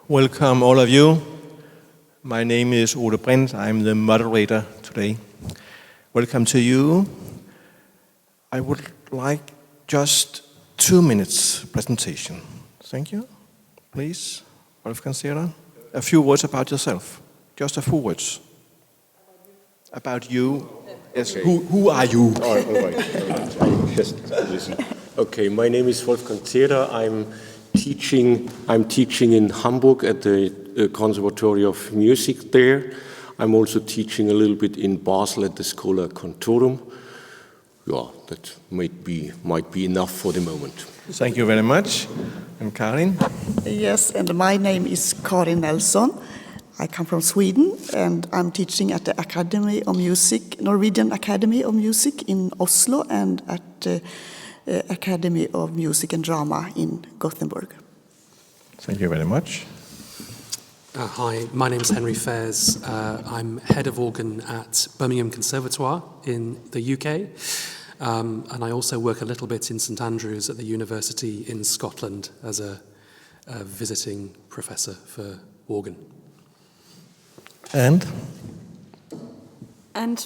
Welcome all of you. My name is Ole Brinth. I'm the moderator today. Welcome to you. I would like just 2 minutes presentation. Thank you. Please, Wolfgang Zerer. A few words about yourself. Just a few words. About you. Yes. Okay. Who are you? All right. I just listen. Okay, my name is Wolfgang Zerer. I'm teaching in Hamburg at the Conservatory of Music there. I'm also teaching a little bit in Basel at the Schola Cantorum. Yeah, that might be enough for the moment. Thank you very much. And Karin? Yes, and my name is Karin Nelson. I come from Sweden, and I'm teaching at the Academy of Music, Norwegian Academy of Music in Oslo, and at the Academy of Music and Drama in Gothenburg. Thank you very much. Hi, my name is Henry Fairs. I'm head of organ at Birmingham Conservatoire in the UK, and I also work a little bit in St Andrews at the University in Scotland as a visiting professor for organ. And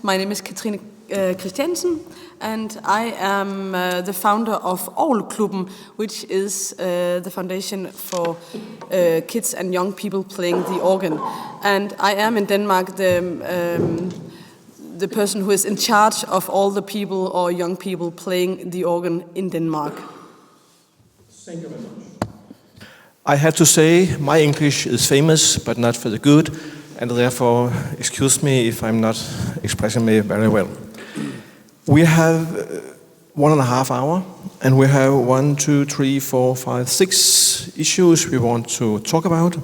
my name is Katrine Kristiansen, and I am the founder of Orgelklubben, which is the foundation for kids and young people playing the organ. And I am in Denmark the person who is in charge of all the people or young people playing the organ in Denmark. Thank you very much. I have to say my English is famous, but not for the good. And therefore, excuse me if I'm not expressing me very well. We have 1.5 hours, and we have 1, 2, 3, 4, 5, 6 issues we want to talk about.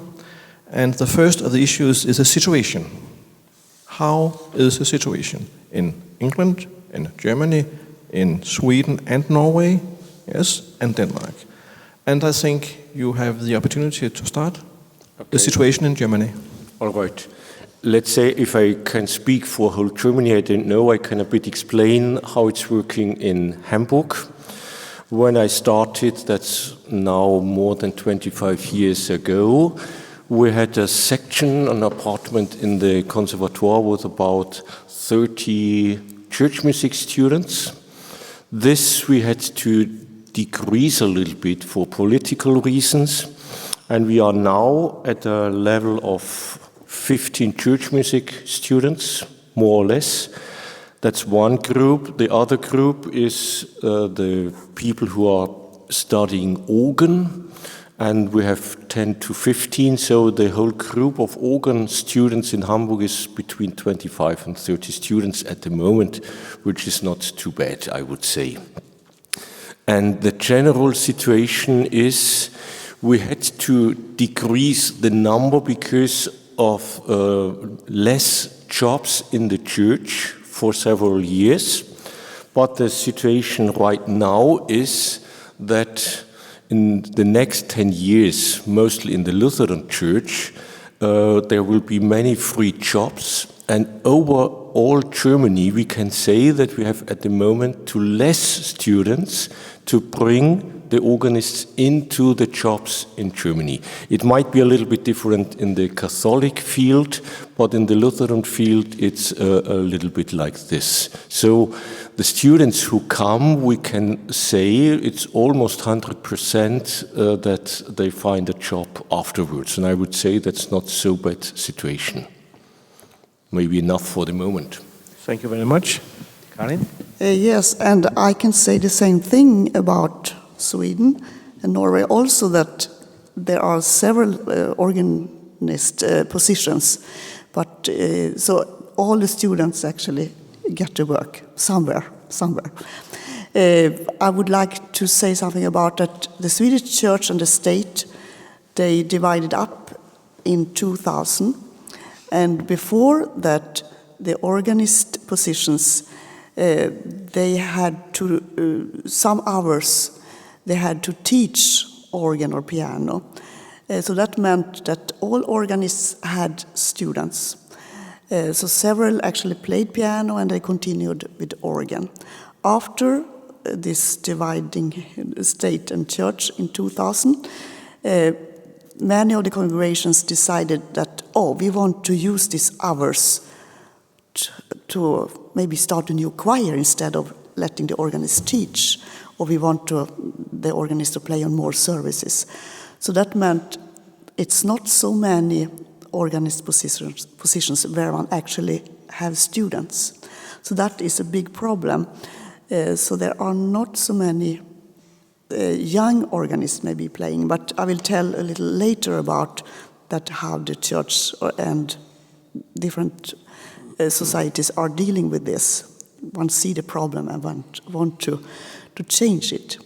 And the first of the issues is the situation. How is the situation in England, in Germany, in Sweden and Norway, yes, and Denmark? And I think you have the opportunity to start. Okay. The situation in Germany. All right. Let's say if I can speak for whole Germany, I don't know, I can a bit explain how it's working in Hamburg. When I started, that's now more than 25 years ago, we had a section, an apartment in the conservatoire with about 30 church music students. This we had to decrease a little bit for political reasons, and we are now at a level of 15 church music students, more or less. That's one group. The other group is the people who are studying organ, and we have 10 to 15, so the whole group of organ students in Hamburg is between 25 and 30 students at the moment, which is not too bad, I would say. And the general situation is we had to decrease the number because of less jobs in the church for several years. But the situation right now is that in the next 10 years, mostly in the Lutheran Church, there will be many free jobs. And over all Germany, we can say that we have at the moment too less students to bring the organists into the jobs in Germany. It might be a little bit different in the Catholic field, but in the Lutheran field, it's a little bit like this. So the students who come, we can say it's almost 100% that they find a job afterwards. And I would say that's not so bad situation. Maybe enough for the moment. Thank you very much. Karin? Yes, and I can say the same thing about Sweden and Norway also, that there are several organist positions, but so all the students actually get to work somewhere. I would like to say something about that the Swedish church and the state, they divided up in 2000, and before that the organist positions, they had to, some hours they had to teach organ or piano. So that meant that all organists had students. So several actually played piano and they continued with organ. After this dividing state and church in 2000, many of the congregations decided that, we want to use these hours to maybe start a new choir instead of letting the organist teach, or we want the organist to play on more services. So that meant it's not so many organist positions where one actually have students. So that is a big problem. So there are not so many young organists maybe playing, but I will tell a little later about that, how the church and different societies are dealing with this. One see the problem and want to change it.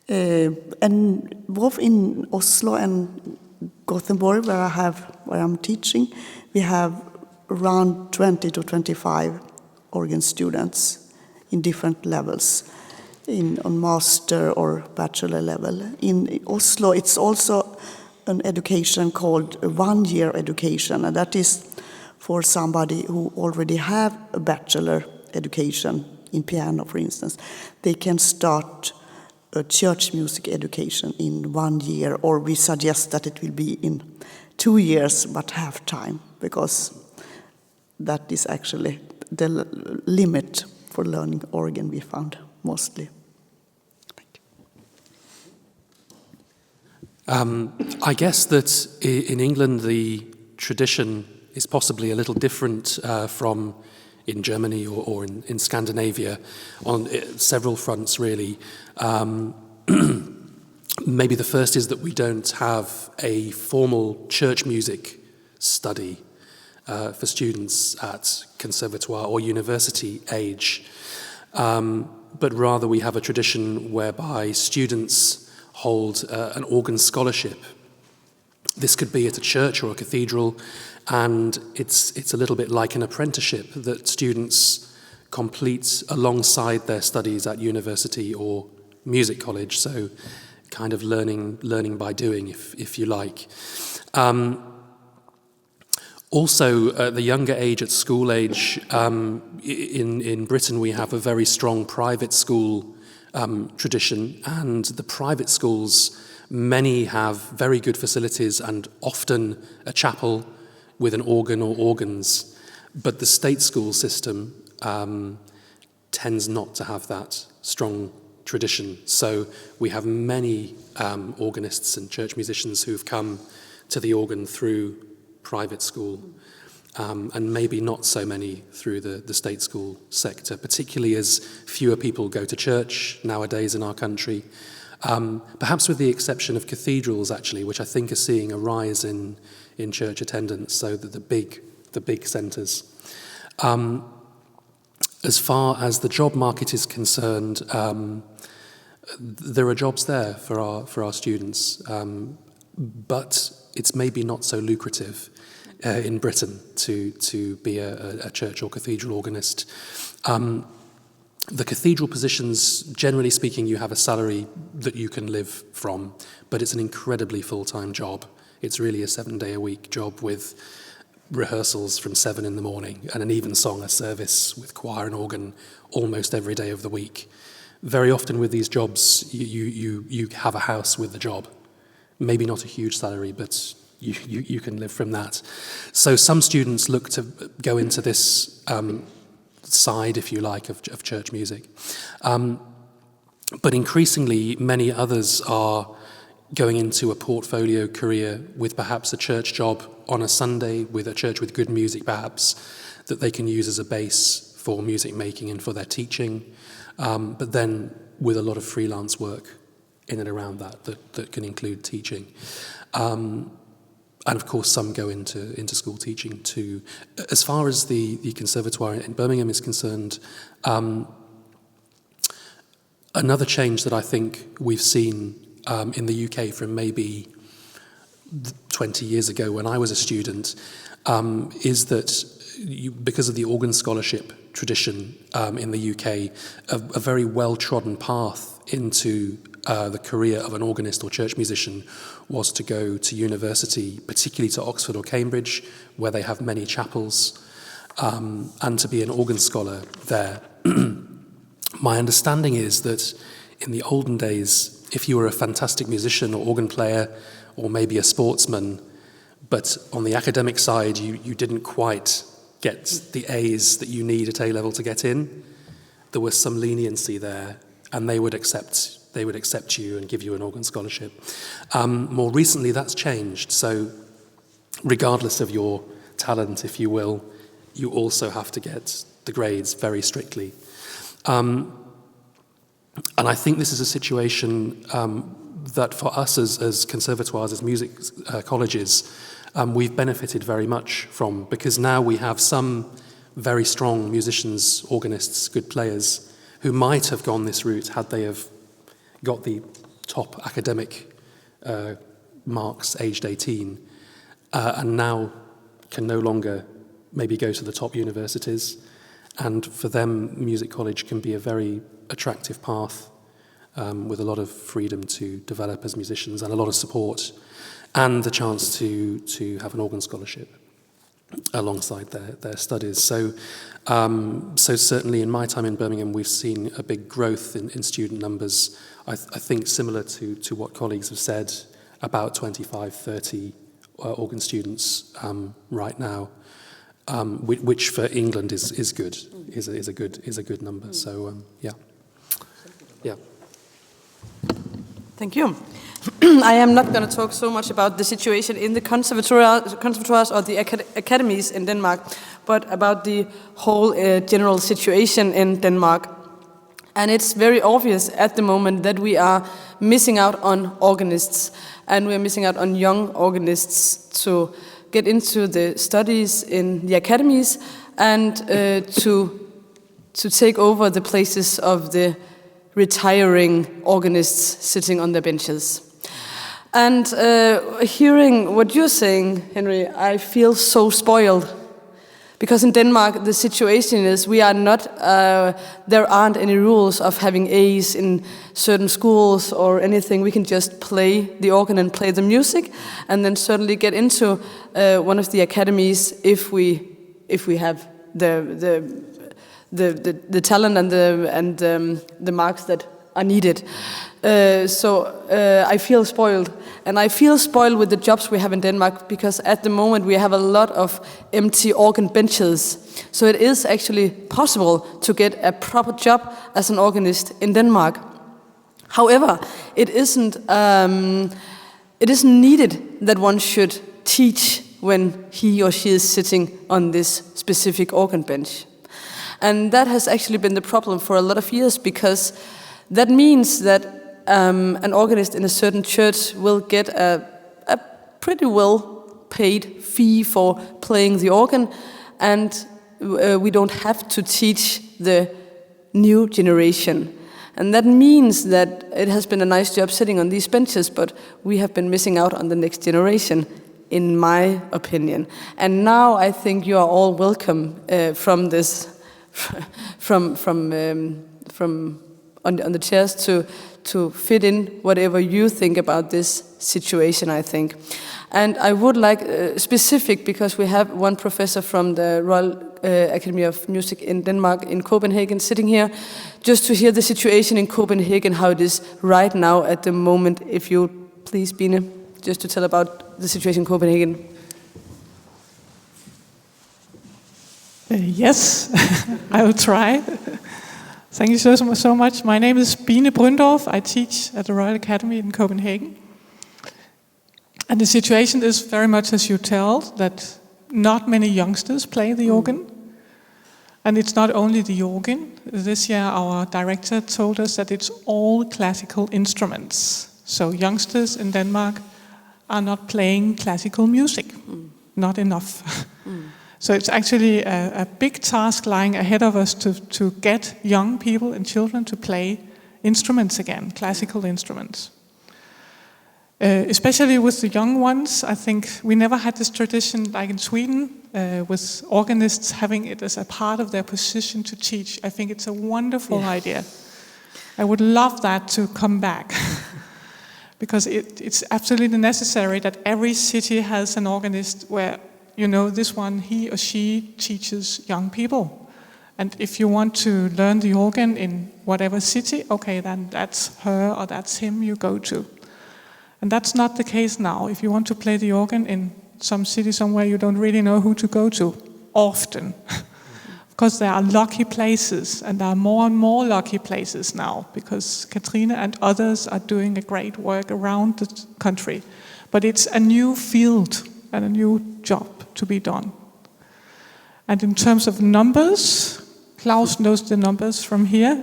And both in Oslo and Gothenburg, where I'm teaching, we have around 20 to 25 organ students in different levels, on master or bachelor level. In Oslo, it's also an education called a one-year education, and that is for somebody who already have a bachelor education in piano, for instance. They can start a church music education in 1 year, or we suggest that it will be in 2 years, but half time, because that is actually the limit for learning organ, we found mostly. Thank you. I guess that in England the tradition is possibly a little different from in Germany or in Scandinavia on several fronts, really. Maybe the first is that we don't have a formal church music study for students at conservatoire or university age, but rather we have a tradition whereby students hold an organ scholarship. This could be at a church or a cathedral, and it's a little bit like an apprenticeship that students complete alongside their studies at university or music college, so kind of learning by doing, if you like. Also, at the younger age, at school age, in Britain we have a very strong private school tradition, and the private schools, many have very good facilities and often a chapel with an organ or organs, but the state school system tends not to have that strong tradition. So we have many organists and church musicians who've come to the organ through private school, and maybe not so many through the state school sector, particularly as fewer people go to church nowadays in our country. Perhaps with the exception of cathedrals, actually, which I think are seeing a rise in church attendance, so that the big centres. As far as the job market is concerned, there are jobs there for our students, but it's maybe not so lucrative in Britain to be a church or cathedral organist. The cathedral positions, generally speaking, you have a salary that you can live from, but it's an incredibly full-time job. It's really a 7-day-a-week job with rehearsals from 7 in the morning and an evensong service with choir and organ almost every day of the week. Very often with these jobs, you have a house with the job. Maybe not a huge salary, but you can live from that. So some students look to go into this side, if you like, of church music. But increasingly, many others are going into a portfolio career with perhaps a church job on a Sunday, with a church with good music perhaps, that they can use as a base for music making and for their teaching, but then with a lot of freelance work in and around that can include teaching. And of course, some go into school teaching too. As far as the Conservatoire in Birmingham is concerned, another change that I think we've seen in the UK from maybe 20 years ago when I was a student is that because of the organ scholarship tradition in the UK, a very well-trodden path into the career of an organist or church musician was to go to university, particularly to Oxford or Cambridge, where they have many chapels, and to be an organ scholar there. My understanding is that in the olden days, if you were a fantastic musician or organ player, or maybe a sportsman, but on the academic side, you didn't quite get the A's that you need at A-level to get in, there was some leniency there, and they would accept you and give you an organ scholarship. More recently, that's changed. So regardless of your talent, if you will, you also have to get the grades very strictly. And I think this is a situation that for us as conservatoires, as music colleges, we've benefited very much from, because now we have some very strong musicians, organists, good players, who might have gone this route had they have got the top academic marks aged 18, and now can no longer maybe go to the top universities. And for them, music college can be a very attractive path with a lot of freedom to develop as musicians and a lot of support, and the chance to have an organ scholarship alongside their studies. So certainly in my time in Birmingham, we've seen a big growth in student numbers. I think similar to what colleagues have said, about 25, 30 organ students right now, which for England is good, is a good number. So yeah. Thank you. I am not going to talk so much about the situation in the conservatoires or the academies in Denmark, but about the whole general situation in Denmark. And it's very obvious at the moment that we are missing out on organists, and we are missing out on young organists to get into the studies in the academies and to take over the places of the retiring organists sitting on their benches. And hearing what you're saying, Henry, I feel so spoiled. Because in Denmark, the situation is we are not, there aren't any rules of having A's in certain schools or anything. We can just play the organ and play the music, and then certainly get into one of the academies if we have the talent and the marks that are needed. So I feel spoiled. And I feel spoiled with the jobs we have in Denmark, because at the moment we have a lot of empty organ benches. So it is actually possible to get a proper job as an organist in Denmark. However, it isn't needed that one should teach when he or she is sitting on this specific organ bench. And that has actually been the problem for a lot of years, because that means that an organist in a certain church will get a pretty well-paid fee for playing the organ, and we don't have to teach the new generation. And that means that it has been a nice job sitting on these benches, but we have been missing out on the next generation, in my opinion. And now I think you are all welcome from this, on the chairs to fit in whatever you think about this situation, I think. And I would like specific, because we have one professor from the Royal Academy of Music in Denmark, in Copenhagen, sitting here, just to hear the situation in Copenhagen, how it is right now at the moment. If you please, Bine, just to tell about the situation in Copenhagen. Yes, I will try. Thank you so much. My name is Bine Bründorf. I teach at the Royal Academy in Copenhagen. And the situation is very much as you tell, that not many youngsters play the organ. And it's not only the organ. This year our director told us that it's all classical instruments. So youngsters in Denmark are not playing classical music. Not enough. So it's actually a big task lying ahead of us to get young people and children to play instruments again, classical instruments. Especially with the young ones, I think we never had this tradition like in Sweden, with organists having it as a part of their position to teach. I think it's a wonderful idea. I would love that to come back. Because it's absolutely necessary that every city has an organist where, you know, this one, he or she teaches young people. And if you want to learn the organ in whatever city, okay, then that's her or that's him you go to. And that's not the case now. If you want to play the organ in some city somewhere, you don't really know who to go to, often. Of course, there are lucky places, and there are more and more lucky places now, because Katrine and others are doing a great work around the country. But it's a new field and a new job to be done. And in terms of numbers, Klaus knows the numbers from here.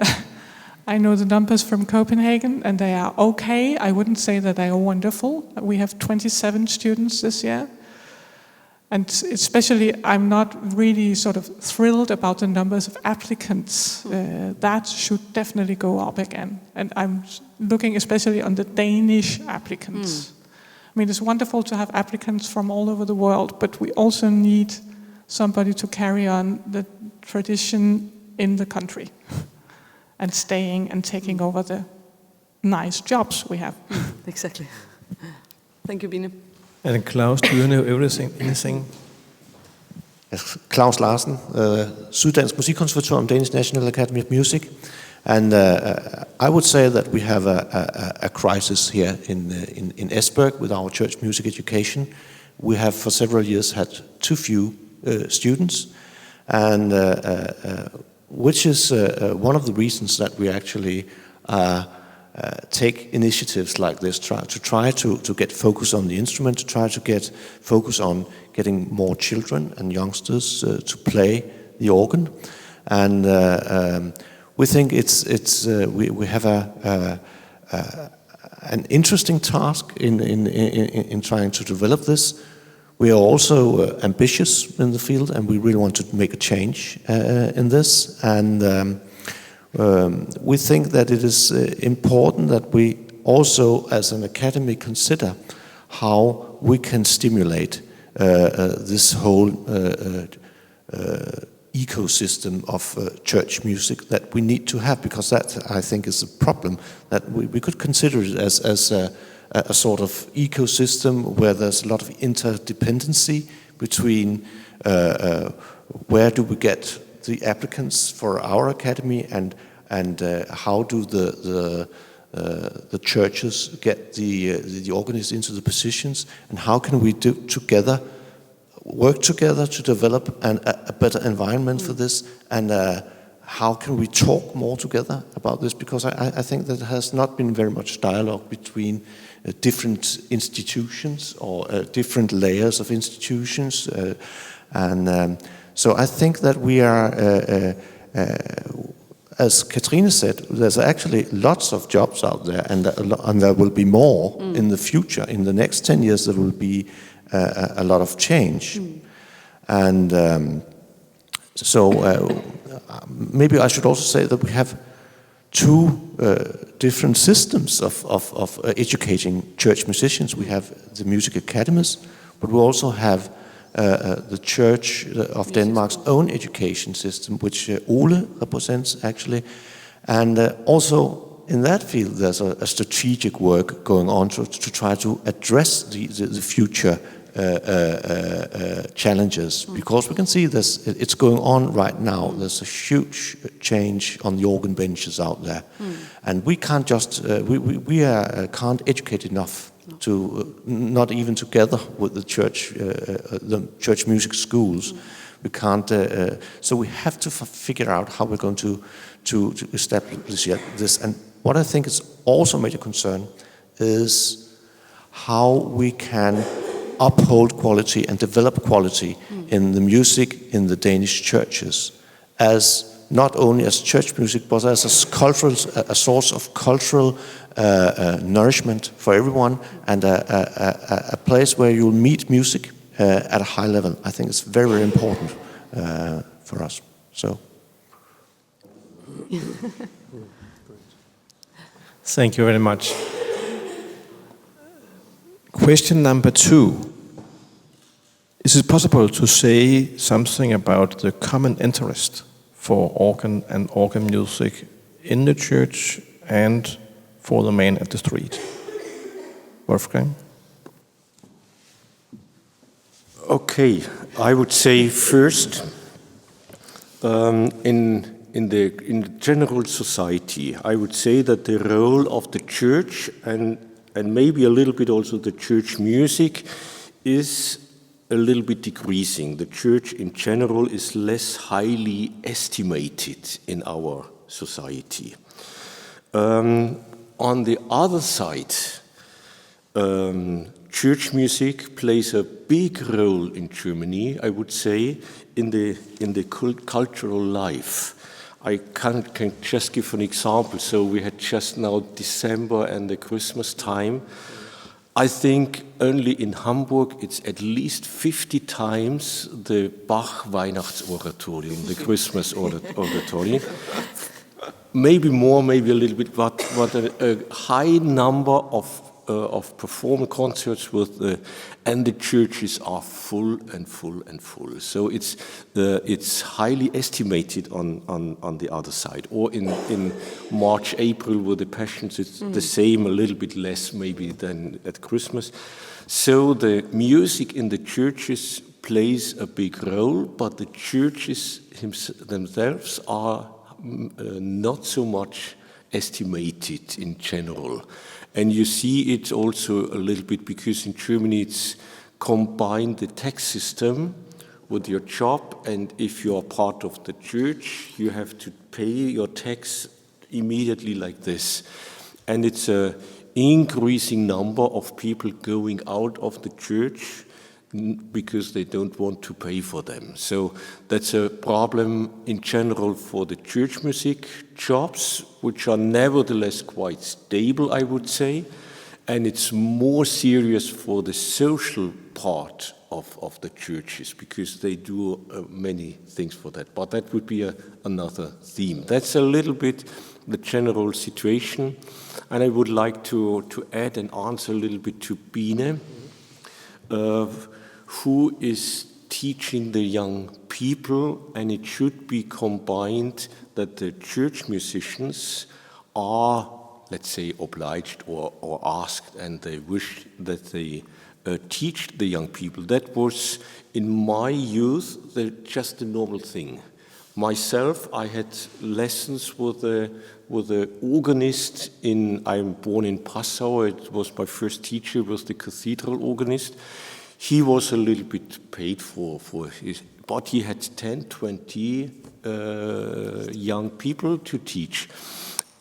I know the numbers from Copenhagen, and they are okay. I wouldn't say that they are wonderful. We have 27 students this year. And especially, I'm not really sort of thrilled about the numbers of applicants. That should definitely go up again. And I'm looking especially on the Danish applicants. I mean, it's wonderful to have applicants from all over the world, but we also need somebody to carry on the tradition in the country and staying and taking over the nice jobs we have. Exactly. Thank you, Bine. And Klaus, do you know anything? Yes, Klaus Larsen, Syddansk Musikkonseratorium, Danish National Academy of Music. And I would say that we have a crisis here in Esbjerg with our church music education. We have for several years had too few students, and which is one of the reasons that we actually take initiatives like this, try to get focus on the instrument, to try to get focus on getting more children and youngsters to play the organ. And we think we have an interesting task in trying to develop this. We are also ambitious in the field, and we really want to make a change in this. And we think that it is important that we also, as an academy, consider how we can stimulate this whole ecosystem of church music that we need to have, because that, I think, is a problem that we could consider it as a sort of ecosystem where there's a lot of interdependency between where do we get the applicants for our academy and how do the churches get the organists into the positions, and how can we work together to develop a better environment for this, and how can we talk more together about this, because I think that there has not been very much dialogue between different institutions or different layers of institutions, so I think that we are, as Katrine said, there's actually lots of jobs out there, and there will be more in the future. In the next 10 years, there will be a lot of change. And so maybe I should also say that we have two different systems of educating church musicians. We have the music academies, but we also have the Church of Denmark's own education system, which Ole represents actually. And also in that field there's a strategic work going on to try to address the future challenges, because we can see this, it's going on right now. There's a huge change on the organ benches out there, and we can't just can't educate enough to not even together with the church music schools. We can't. So we have to figure out how we're going to establish this. And what I think is also a major concern is how we can uphold quality and develop quality in the music in the Danish churches, as not only as church music, but as a source of cultural nourishment for everyone, and a place where you'll meet music at a high level. I think it's very, very important for us. So. Thank you very much. Question number 2. Is it possible to say something about the common interest for organ and organ music in the church and for the man at the street? Wolfgang? Okay, I would say first, in the general society, I would say that the role of the church and and maybe a little bit also the church music is a little bit decreasing. The church in general is less highly estimated in our society. On the other side, church music plays a big role in Germany, I would say, in the cultural life. I can just give an example. So we had just now December and the Christmas time. I think only in Hamburg it's at least 50 times the Bach Weihnachtsoratorium, the Christmas oratorium. Maybe more, maybe a little bit, but a high number of performance concerts and the churches are full and full and full. So it's highly estimated on the other side. Or in March, April with the Passions, it's the same, a little bit less maybe than at Christmas. So the music in the churches plays a big role, but the churches themselves are not so much estimated in general. And you see it also a little bit because in Germany it's combined the tax system with your job, and if you are part of the church, you have to pay your tax immediately like this. And it's an increasing number of people going out of the church because they don't want to pay for them. So that's a problem in general for the church music jobs, which are nevertheless quite stable, I would say. And it's more serious for the social part of the churches because they do many things for that. But that would be another theme. That's a little bit the general situation. And I would like to add and answer a little bit to Biene. Who is teaching the young people, and it should be combined that the church musicians are, let's say, obliged or asked, and they wish that they teach the young people. That was, in my youth, just the normal thing. Myself, I had lessons with a organist I'm born in Passau. It was my first teacher, was the cathedral organist. He was a little bit paid for his, but he had 10, 20 young people to teach.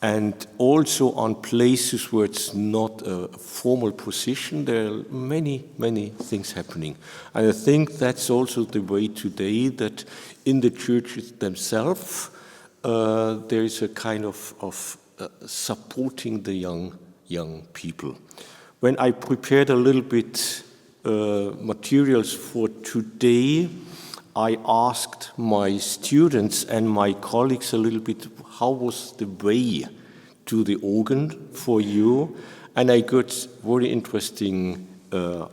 And also on places where it's not a formal position, there are many, many things happening. And I think that's also the way today that in the churches themselves, there is a kind of supporting the young people. When I prepared a little bit materials for today, I asked my students and my colleagues a little bit, how was the way to the organ for you? And I got very interesting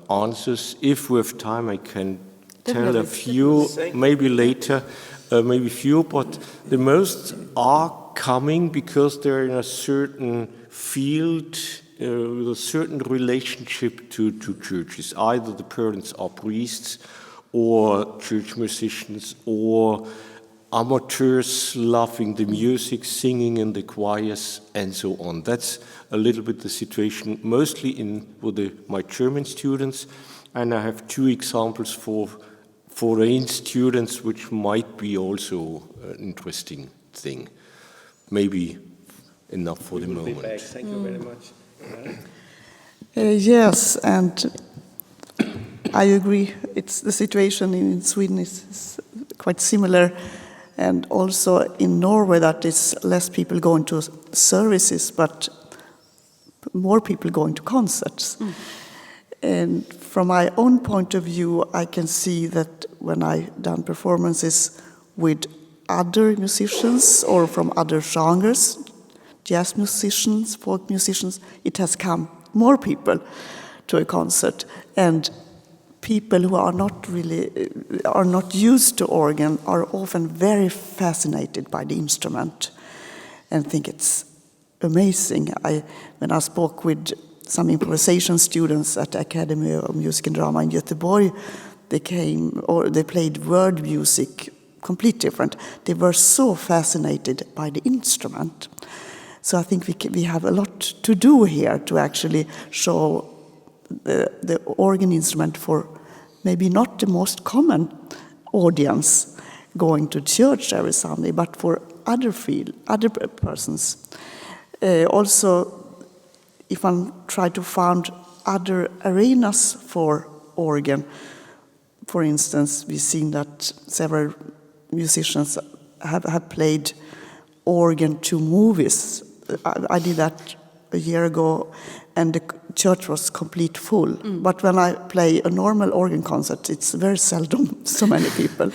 answers. If we have time, I can tell a few, maybe later, maybe few, but the most are coming because they're in a certain field, with a certain relationship to churches. Either the parents are priests or church musicians or amateurs loving the music, singing in the choirs and so on. That's a little bit the situation, mostly with my German students, and I have two examples for foreign students which might be also an interesting thing. Maybe enough for the moment. Thank you very much. Yes, and I agree. The situation in Sweden is quite similar, and also in Norway that is less people going to services, but more people going to concerts. And from my own point of view, I can see that when I've done performances with other musicians or from other genres, jazz musicians, folk musicians, it has come more people to a concert, and people who are not used to organ are often very fascinated by the instrument and think it's amazing. When I spoke with some improvisation students at the Academy of Music and Drama in Göteborg, they played word music, completely different. They were so fascinated by the instrument. So I think we have a lot to do here to actually show the organ instrument for maybe not the most common audience going to church every Sunday, but for other persons. Also, if one try to find other arenas for organ, for instance, we've seen that several musicians have played organ to movies. I did that a year ago, and the church was complete full. But when I play a normal organ concert, it's very seldom so many people.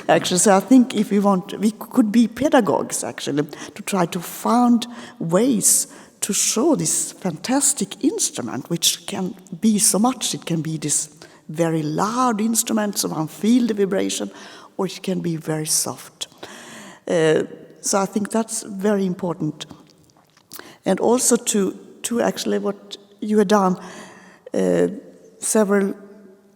Actually, so I think if we could be pedagogues actually to try to find ways to show this fantastic instrument, which can be so much. It can be this very loud instrument, so one feel the vibration, or it can be very soft. So I think that's very important. And also to actually what you have done, several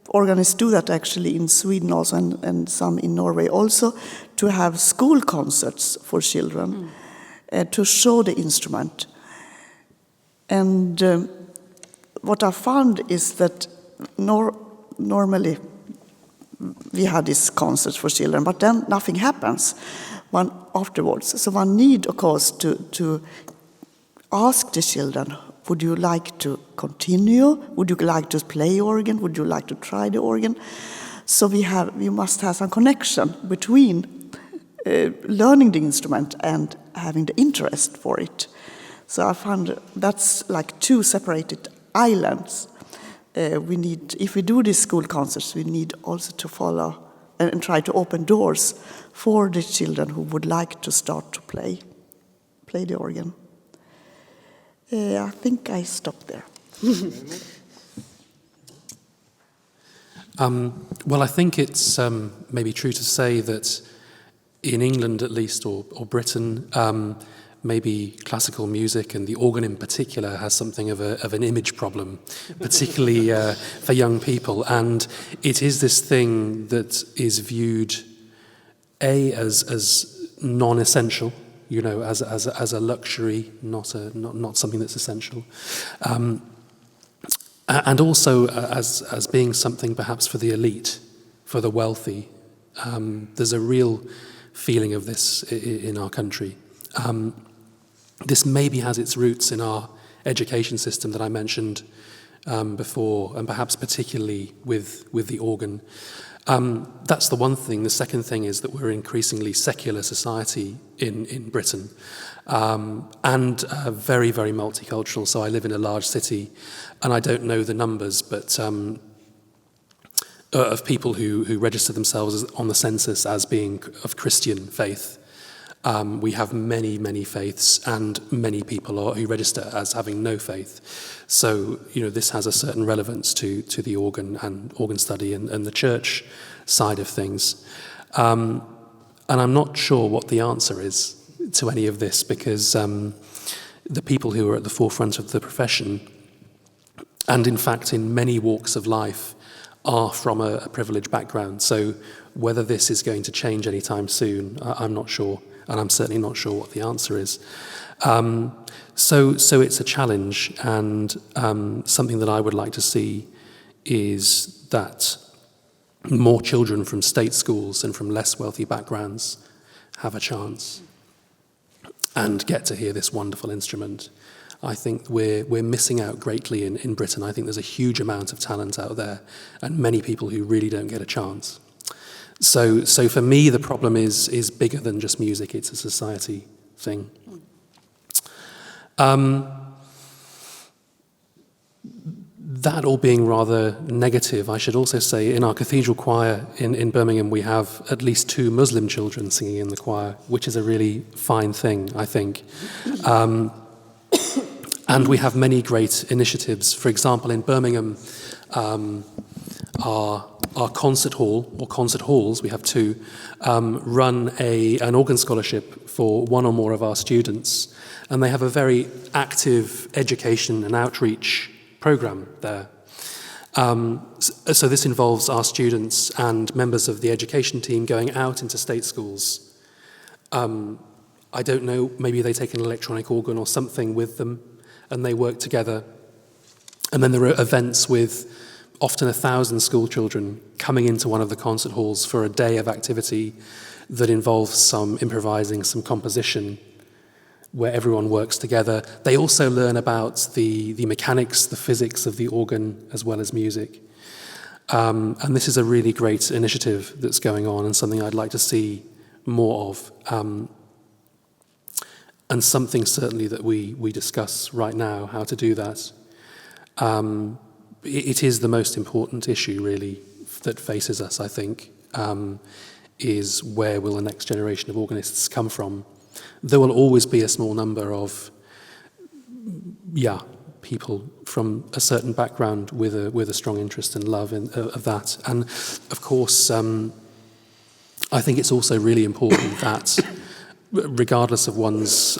organists do that actually in Sweden also, and some in Norway also, to have school concerts for children to show the instrument. And what I found is that normally we had these concerts for children, but then nothing happens afterwards. So one need, of course, to ask the children, would you like to continue? Would you like to play organ? Would you like to try the organ? So we must have some connection between learning the instrument and having the interest for it. So I found that's like two separated islands. If we do these school concerts, we need also to follow and try to open doors for the children who would like to start to play the organ. I think I stopped there. Well, I think it's maybe true to say that in England at least, or Britain, maybe classical music and the organ in particular has something of an image problem, particularly for young people. And it is this thing that is viewed, as non-essential, you know, as a luxury, not something that's essential, and also as being something perhaps for the elite, for the wealthy. There's a real feeling of this in our country. This maybe has its roots in our education system that I mentioned before, and perhaps particularly with the organ. That's the one thing. The second thing is that we're an increasingly secular society in Britain, and very, very multicultural. So I live in a large city, and I don't know the numbers, but of people who register themselves on the census as being of Christian faith. We have many, many faiths, and many people who register as having no faith. So, you know, this has a certain relevance to the organ and organ study and the church side of things. And I'm not sure what the answer is to any of this, because the people who are at the forefront of the profession, and in fact in many walks of life, are from a privileged background. So whether this is going to change anytime soon, I'm not sure. And I'm certainly not sure what the answer is. So it's a challenge, and something that I would like to see is that more children from state schools and from less wealthy backgrounds have a chance and get to hear this wonderful instrument. I think we're missing out greatly in Britain. I think there's a huge amount of talent out there, and many people who really don't get a chance. So for me, the problem is bigger than just music. It's a society thing. That all being rather negative, I should also say in our cathedral choir in Birmingham, we have at least 2 Muslim children singing in the choir, which is a really fine thing, I think. And we have many great initiatives. For example, in Birmingham, our concert hall, or concert halls, we have 2, run an organ scholarship for 1 or more of our students. And they have a very active education and outreach program there. So this involves our students and members of the education team going out into state schools I don't know, maybe they take an electronic organ or something with them and they work together. And then there are events with often 1,000 school children coming into one of the concert halls for a day of activity that involves some improvising, some composition, where everyone works together. They also learn about the mechanics, the physics of the organ, as well as music. And this is a really great initiative that's going on and something I'd like to see more of. And something certainly that we discuss right now, how to do that. It is the most important issue, really, that faces us, I think, is where will the next generation of organists come from? There will always be a small number of, people from a certain background with a strong interest and love of that. And, of course, I think it's also really important that, regardless of one's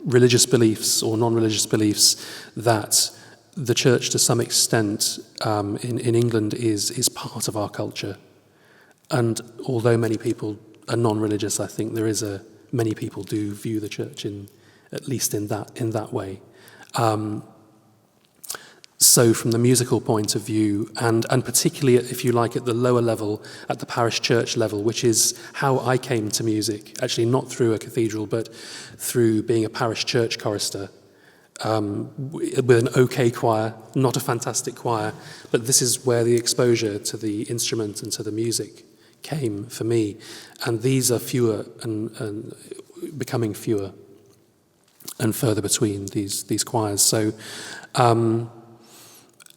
religious beliefs or non-religious beliefs, that the church, to some extent, in England is part of our culture. And although many people are non-religious, I think many people do view the church at least in that way. So from the musical point of view, and particularly, if you like, at the lower level, at the parish church level, which is how I came to music, actually not through a cathedral, but through being a parish church chorister, with an okay choir, not a fantastic choir, but this is where the exposure to the instrument and to the music came for me. And these are fewer and becoming fewer and further between these choirs. So,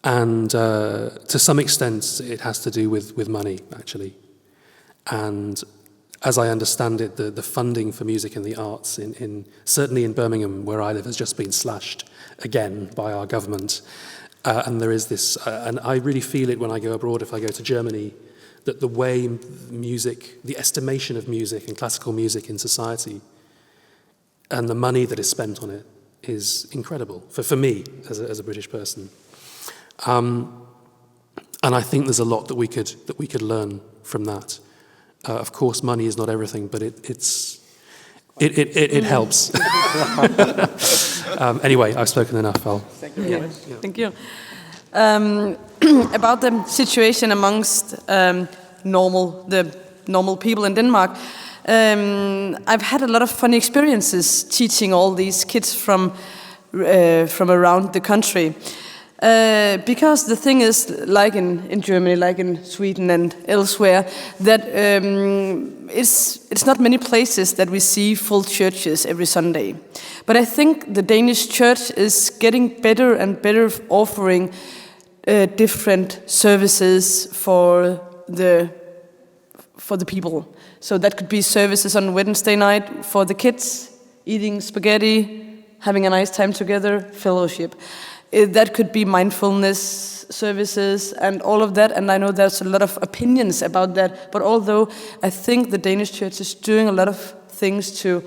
to some extent, it has to do with money, actually. And as I understand it, the funding for music and the arts, certainly in Birmingham, where I live, has just been slashed again by our government. And there is this, and I really feel it when I go abroad, if I go to Germany, that the way music, the estimation of music and classical music in society, and the money that is spent on it is incredible, for me, as a British person. And I think there's a lot that we could learn from that. Of course, money is not everything, but it helps. Anyway, I've spoken enough. Thank you. Thank you. About the situation amongst the normal people in Denmark, I've had a lot of funny experiences teaching all these kids from around the country. Because the thing is, like in Germany, like in Sweden and elsewhere, that it's not many places that we see full churches every Sunday. But I think the Danish church is getting better and better offering different services for the people. So that could be services on Wednesday night for the kids, eating spaghetti, having a nice time together, fellowship. That could be mindfulness services and all of that, and I know there's a lot of opinions about that, but although I think the Danish church is doing a lot of things to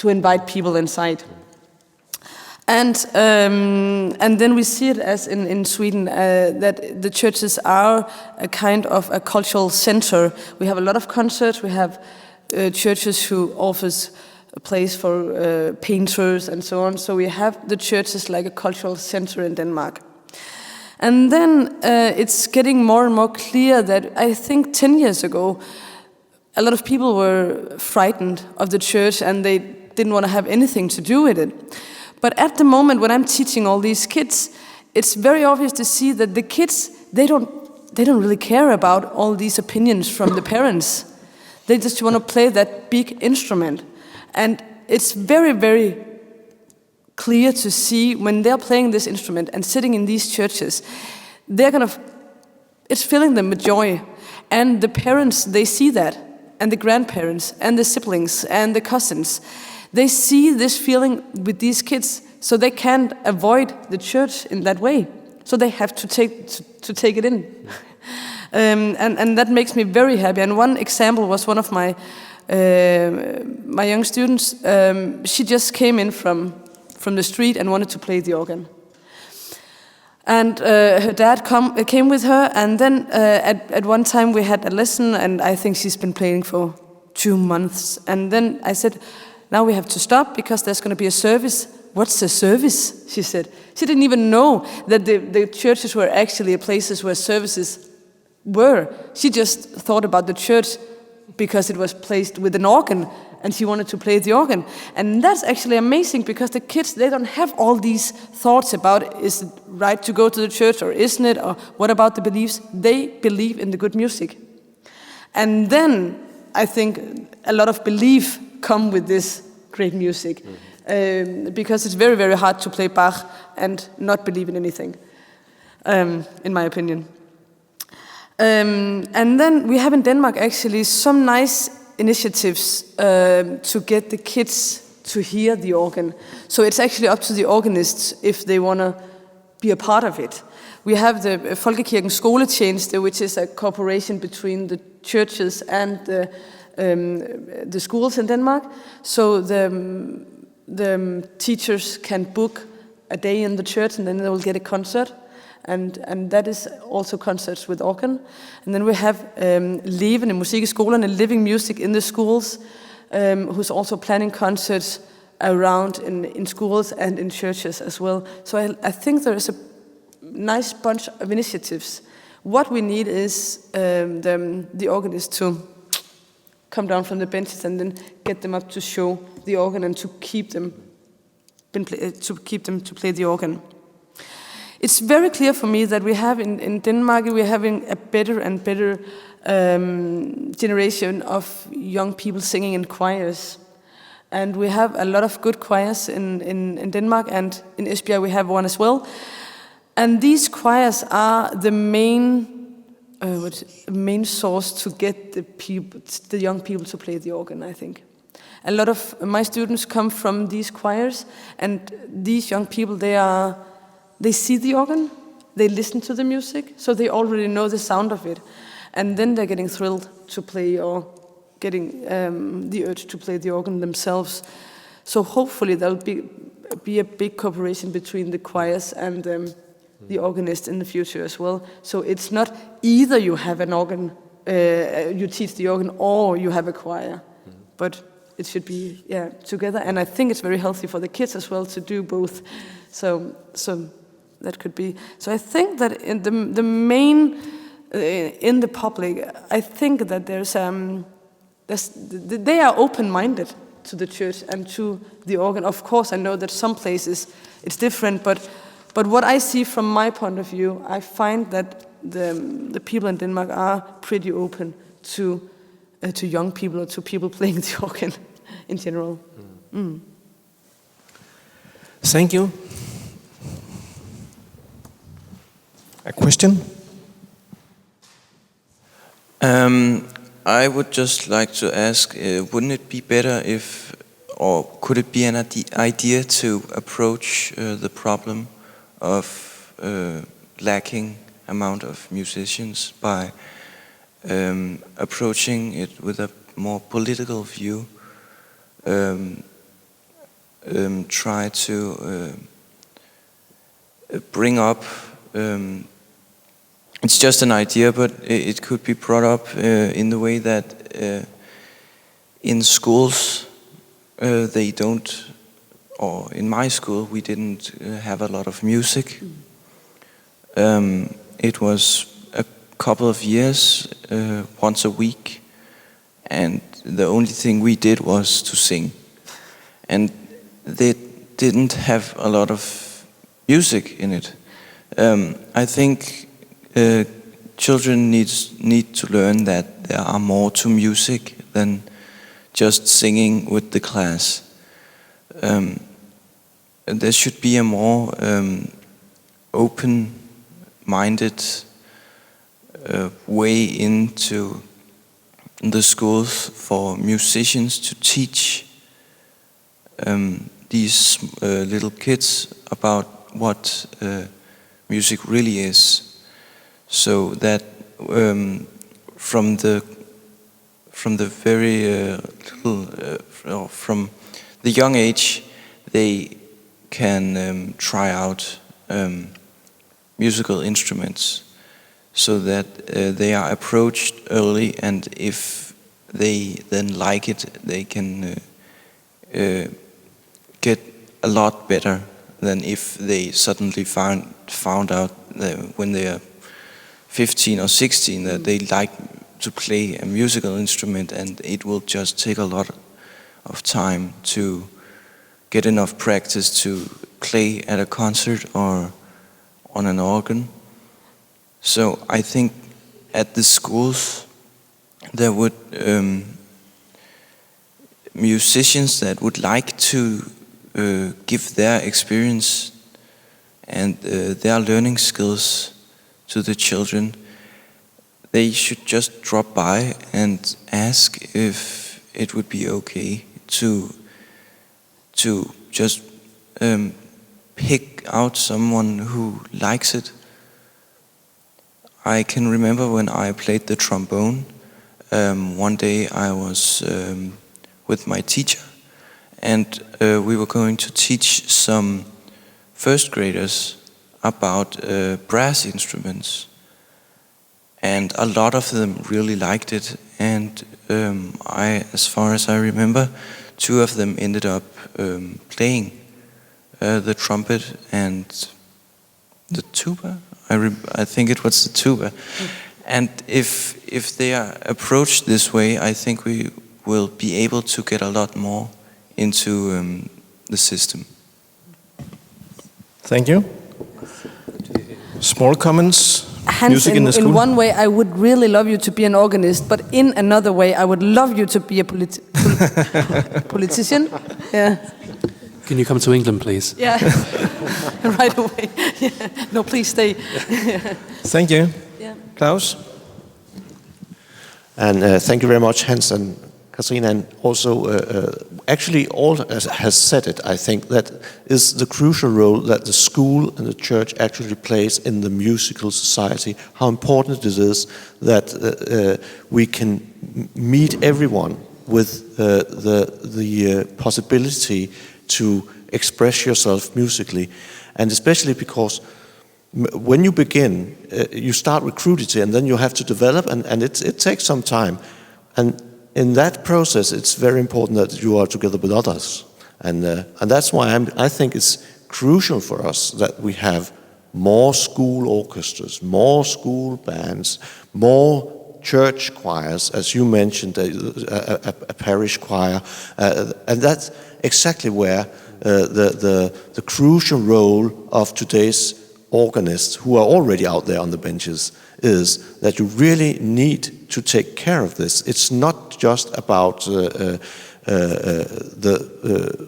invite people inside. And then we see it as in Sweden, that the churches are a kind of a cultural center. We have a lot of concerts, we have churches who offers a place for painters and so on. So we have the churches like a cultural center in Denmark. And then it's getting more and more clear that I think 10 years ago, a lot of people were frightened of the church and they didn't want to have anything to do with it. But at the moment when I'm teaching all these kids, it's very obvious to see that the kids, they don't really care about all these opinions from the parents. They just want to play that big instrument. And it's very, very clear to see when they're playing this instrument and sitting in these churches, it's filling them with joy. And the parents, they see that, and the grandparents, and the siblings, and the cousins. They see this feeling with these kids, so they can't avoid the church in that way. So they have to take it in. And that makes me very happy. And one example was one of my young students. She just came in from the street and wanted to play the organ. And her dad came with her, and then at one time we had a lesson, and I think she's been playing for 2 months. And then I said, Now we have to stop because there's going to be a service. What's a service? She said. She didn't even know that the churches were actually places where services were. She just thought about the church because it was placed with an organ and she wanted to play the organ. And that's actually amazing because the kids, they don't have all these thoughts about is it right to go to the church or isn't it, or what about the beliefs? They believe in the good music. And then I think a lot of belief come with this great music because it's very, very hard to play Bach and not believe in anything, in my opinion. And then we have in Denmark actually some nice initiatives to get the kids to hear the organ. So it's actually up to the organists if they want to be a part of it. We have the Folkekirkens Skoletjeneste, which is a cooperation between the churches and the schools in Denmark. So the teachers can book a day in the church and then they will get a concert. And that is also concerts with organ. And then we have levende musik i skolerne, living music in the schools, who's also planning concerts around in schools and in churches as well. So I think there is a nice bunch of initiatives. What we need is the organists to come down from the benches and then get them up to show the organ and to keep them to play the organ. It's very clear for me that we have in Denmark, we're having a better and better generation of young people singing in choirs. And we have a lot of good choirs in Denmark, and in Esbjerg we have one as well. And these choirs are the main source to get the young people to play the organ, I think. A lot of my students come from these choirs, and these young people, they see the organ, they listen to the music, so they already know the sound of it. And then they're getting thrilled to play or getting the urge to play the organ themselves. So hopefully there'll be a big cooperation between the choirs and the organist in the future as well. So it's not either you have an organ, you teach the organ, or you have a choir. But it should be together. And I think it's very healthy for the kids as well to do both. So that could be. So I think that in the main in the public, I think that they are open-minded to the church and to the organ. Of course, I know that some places it's different, but what I see from my point of view, I find that the people in Denmark are pretty open to young people or to people playing the organ in general. Thank you. A question? I would just like to ask, wouldn't it be better if, or could it be an idea to approach the problem of lacking amount of musicians by approaching it with a more political view? Try to bring up, it's just an idea, but it could be brought up in the way that in schools they don't, or in my school we didn't have a lot of music. It was a couple of years, once a week, and the only thing we did was to sing. And they didn't have a lot of music in it. I think children need to learn that there are more to music than just singing with the class. There should be a more open-minded way into the schools for musicians to teach these little kids about what music really is, so that from the very from the young age they can try out musical instruments, so that they are approached early, and if they then like it, they can get a lot better than if they suddenly found out that when they are 15 or 16 that they like to play a musical instrument, and it will just take a lot of time to get enough practice to play at a concert or on an organ. So I think at the schools there would musicians that would like to give their experience and their learning skills to the children. They should just drop by and ask if it would be okay to just pick out someone who likes it. I can remember when I played the trombone, one day I was with my teacher, and we were going to teach some first graders about brass instruments. And a lot of them really liked it, and as far as I remember, 2 of them ended up playing the trumpet and the tuba. I think it was the tuba. And if they are approached this way, I think we will be able to get a lot more into the system. Thank you. Small comments. Hans, Music in the school. in one way, I would really love you to be an organist, but in another way, I would love you to be a politician. Yeah. Can you come to England, please? Yeah. Right away. Yeah. No, please stay. Thank you. Yeah. Klaus? And thank you very much, Hans and Katrine. And also, actually, all has said it, I think, that is the crucial role that the school and the church actually plays in the musical society. How important it is that we can meet everyone with the possibility to express yourself musically. And especially because when you begin, you start with crudity, and then you have to develop, and it takes some time. And in that process, it's very important that you are together with others. And that's why I think it's crucial for us that we have more school orchestras, more school bands, more church choirs, as you mentioned, a parish choir. And that's exactly where the crucial role of today's organists, who are already out there on the benches, is that you really need to take care of this. It's not just about the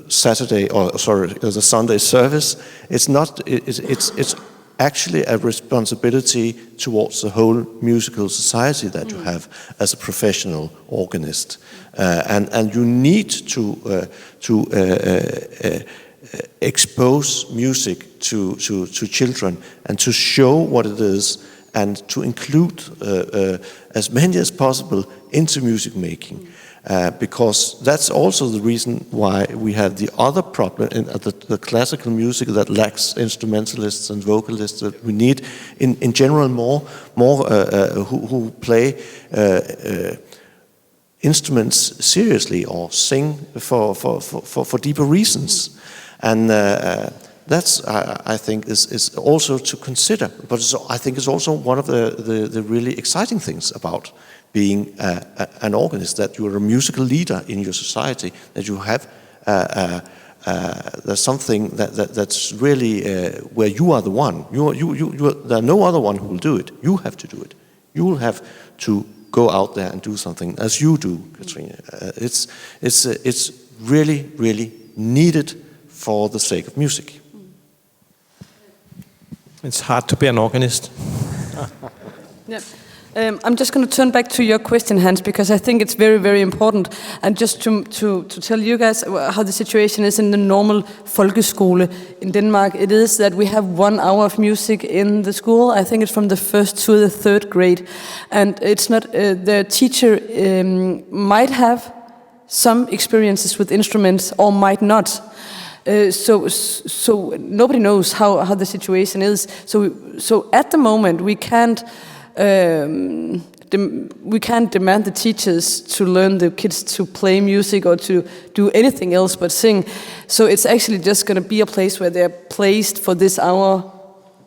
Sunday service. It's actually a responsibility towards the whole musical society that you have as a professional organist, and you need to expose music to children and to show what it is, and to include as many as possible into music making, because that's also the reason why we have the other problem in the classical music that lacks instrumentalists and vocalists. That we need in general more who play instruments seriously or sing for deeper reasons. And that's, I think, is also to consider. But I think it's also one of the really exciting things about being an organist, that you are a musical leader in your society, that you have there's something that's really where you are the one. There are no other one who will do it. You have to do it. You will have to go out there and do something, as you do, Katrine. It's really, really needed for the sake of music. It's hard to be an organist. Yeah. I'm just going to turn back to your question, Hans, because I think it's very, very important. And just to tell you guys how the situation is in the normal folkeskole in Denmark, it is that we have 1 hour of music in the school. I think it's from the 1st to the 3rd grade. And it's not, the teacher might have some experiences with instruments or might not. So nobody knows how the situation is. So at the moment we can't we can't demand the teachers to learn the kids to play music or to do anything else but sing. So it's actually just going to be a place where they're placed for this hour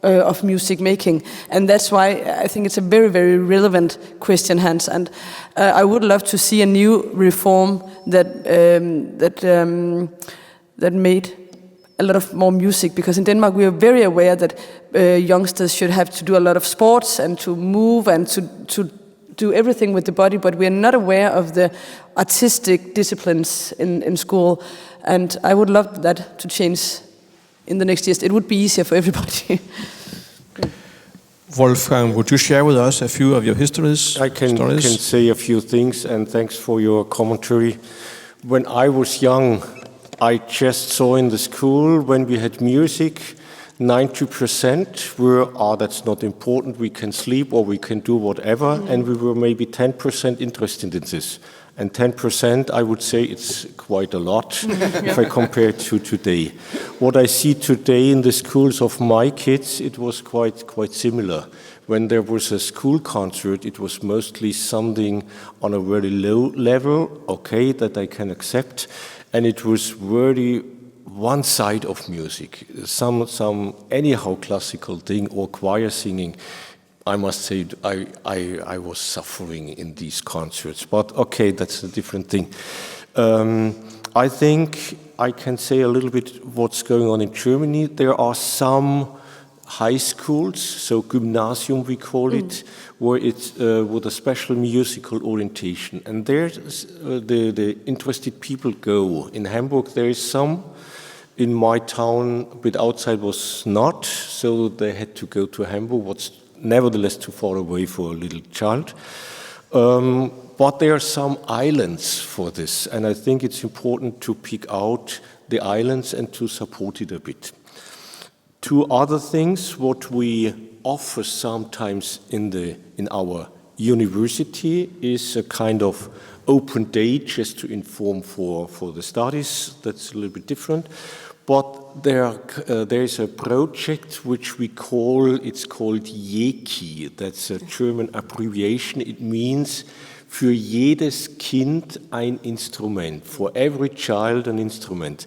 of music making. And that's why I think it's a very, very relevant question, Hans. And I would love to see a new reform that made a lot of more music, because in Denmark we are very aware that youngsters should have to do a lot of sports and to move and to do everything with the body, but we are not aware of the artistic disciplines in school. And I would love that to change in the next years. It would be easier for everybody. Wolfgang, would you share with us a few of your stories? I can say a few things, and thanks for your commentary. When I was young, I just saw in the school when we had music, 90% were, that's not important, we can sleep or we can do whatever, and we were maybe 10% interested in this. And 10%, I would say it's quite a lot if I compare it to today. What I see today in the schools of my kids, it was quite similar. When there was a school concert, it was mostly something on a very low level, okay, that I can accept. And it was really one side of music, some anyhow classical thing or choir singing. I must say I was suffering in these concerts, but okay, that's a different thing. I think I can say a little bit what's going on in Germany. There are some high schools, so Gymnasium we call it, where it's with a special musical orientation. And there the interested people go. In Hamburg there is some. In my town, but outside was not, so they had to go to Hamburg, what's nevertheless too far away for a little child. But there are some islands for this, and I think it's important to pick out the islands and to support it a bit. Two other things, what we offer sometimes in our university is a kind of open day just to inform for the studies. That's a little bit different. But there is a project which it's called JEKI. That's a German abbreviation. It means für jedes Kind ein Instrument. For every child an instrument.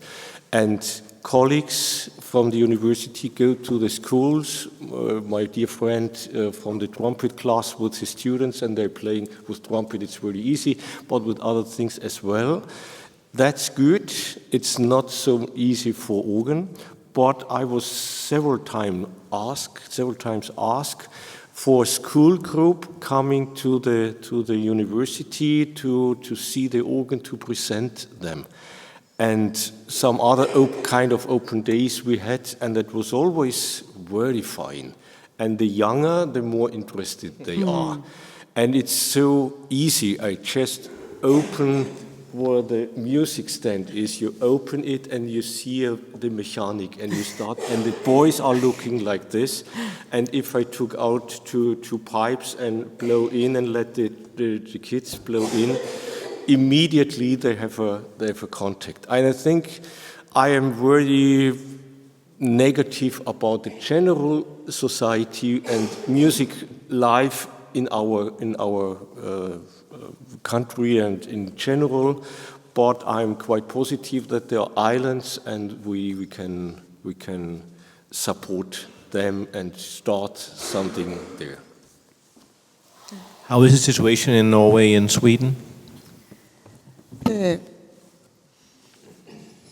And colleagues from the university go to the schools. My dear friend from the trumpet class with his students, and they're playing with trumpet. It's really easy, but with other things as well. That's good. It's not so easy for organ, but I was several times asked for a school group coming to the university to see the organ, to present them. And some other kind of open days we had, and that was always very fine. And the younger, the more interested they are. And it's so easy. I just open where the music stand is. You open it and you see the mechanic, and you start, and the boys are looking like this. And if I took out two pipes and blow in and let the kids blow in, immediately they have a contact. And I think I am very negative about the general society and music life in our country and in general, but I'm quite positive that there are islands, and we can support them and start something there. How is the situation in Norway and Sweden?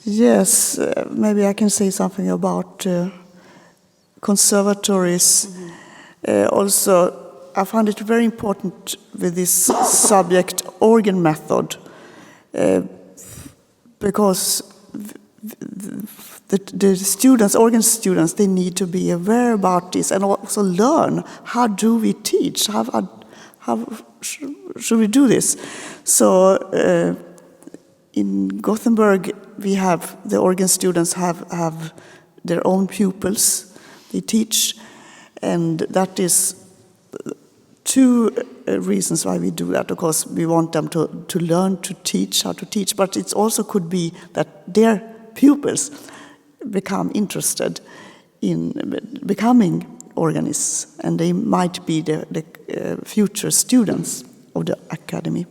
Yes, maybe I can say something about conservatories. Also, I find it very important with this subject, organ method, because the students, organ students, they need to be aware about this and also learn how do we teach, how should we do this. So in Gothenburg, we have the organ students have their own pupils. They teach, and that is two reasons why we do that. Of course, we want them to learn to teach, how to teach, but it also could be that their pupils become interested in becoming organists, and they might be the future students of the academy.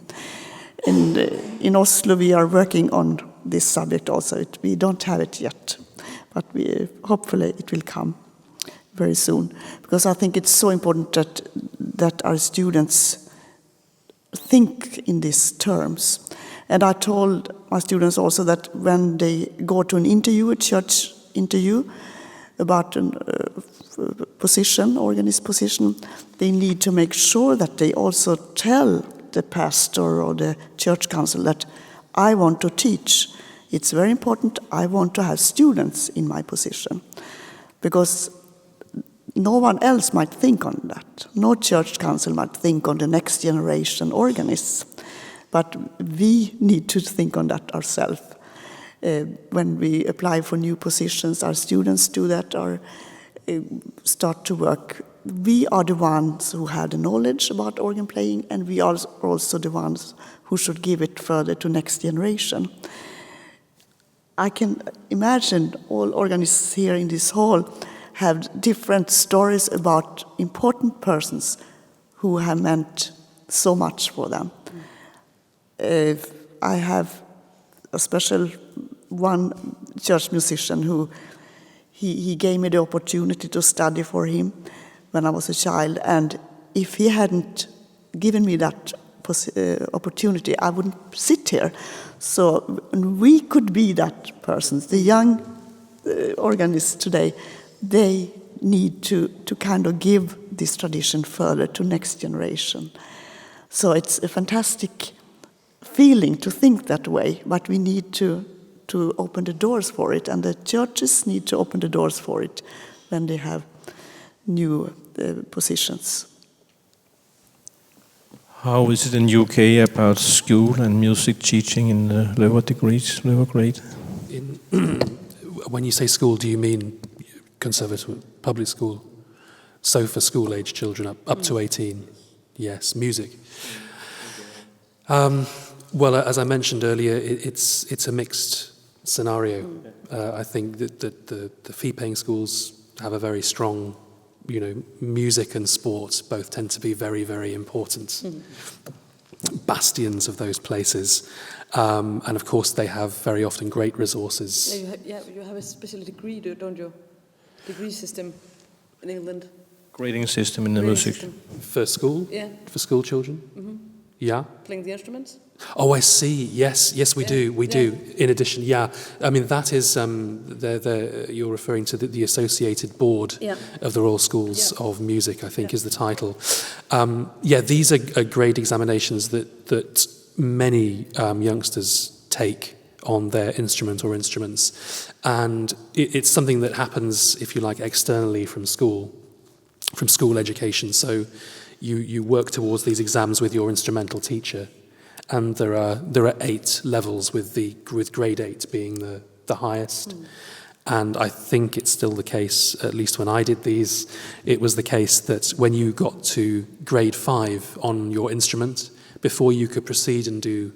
And in Oslo, we are working on this subject also. We don't have it yet, but hopefully it will come very soon. Because I think it's so important that our students think in these terms. And I told my students also that when they go to an interview, a church interview, about a position, organist position, they need to make sure that they also tell the pastor or the church council that I want to teach. It's very important. I want to have students in my position, because no one else might think on that. No church council might think on the next generation organists, but we need to think on that ourselves. When we apply for new positions, our students do that or start to work. We are the ones who have the knowledge about organ playing, and we are also the ones who should give it further to next generation. I can imagine all organists here in this hall have different stories about important persons who have meant so much for them. I have a special one church musician who he gave me the opportunity to study for him when I was a child, and if he hadn't given me that opportunity, I wouldn't sit here. So we could be that person. The young organists today, they need to kind of give this tradition further to next generation. So it's a fantastic feeling to think that way, but we need to open the doors for it, and the churches need to open the doors for it when they have new positions. How is it in UK about school and music teaching in the lower grade? When you say school, do you mean conservative public school? So for school-age children up to 18, yes, music. Well, as I mentioned earlier, it's a mixed scenario. I think that the fee-paying schools have a very strong, music and sports both tend to be very, very important bastions of those places. And of course, they have very often great resources. You have a special degree, don't you? Degree system in England. Grading system in the music. For school? Yeah. For school children? Mm-hmm. Yeah. Playing the instruments? Oh, I see. Yes, we do. We do. In addition, yeah. I mean, that is, you're referring to the Associated Board of the Royal Schools of Music, I think is the title. These are grade examinations that many youngsters take on their instrument or instruments. And it's something that happens, if you like, externally from school education. So you work towards these exams with your instrumental teacher. And there are 8 levels, with grade 8 being the highest. And I think it's still the case, at least when I did these, it was the case that when you got to grade 5 on your instrument, before you could proceed and do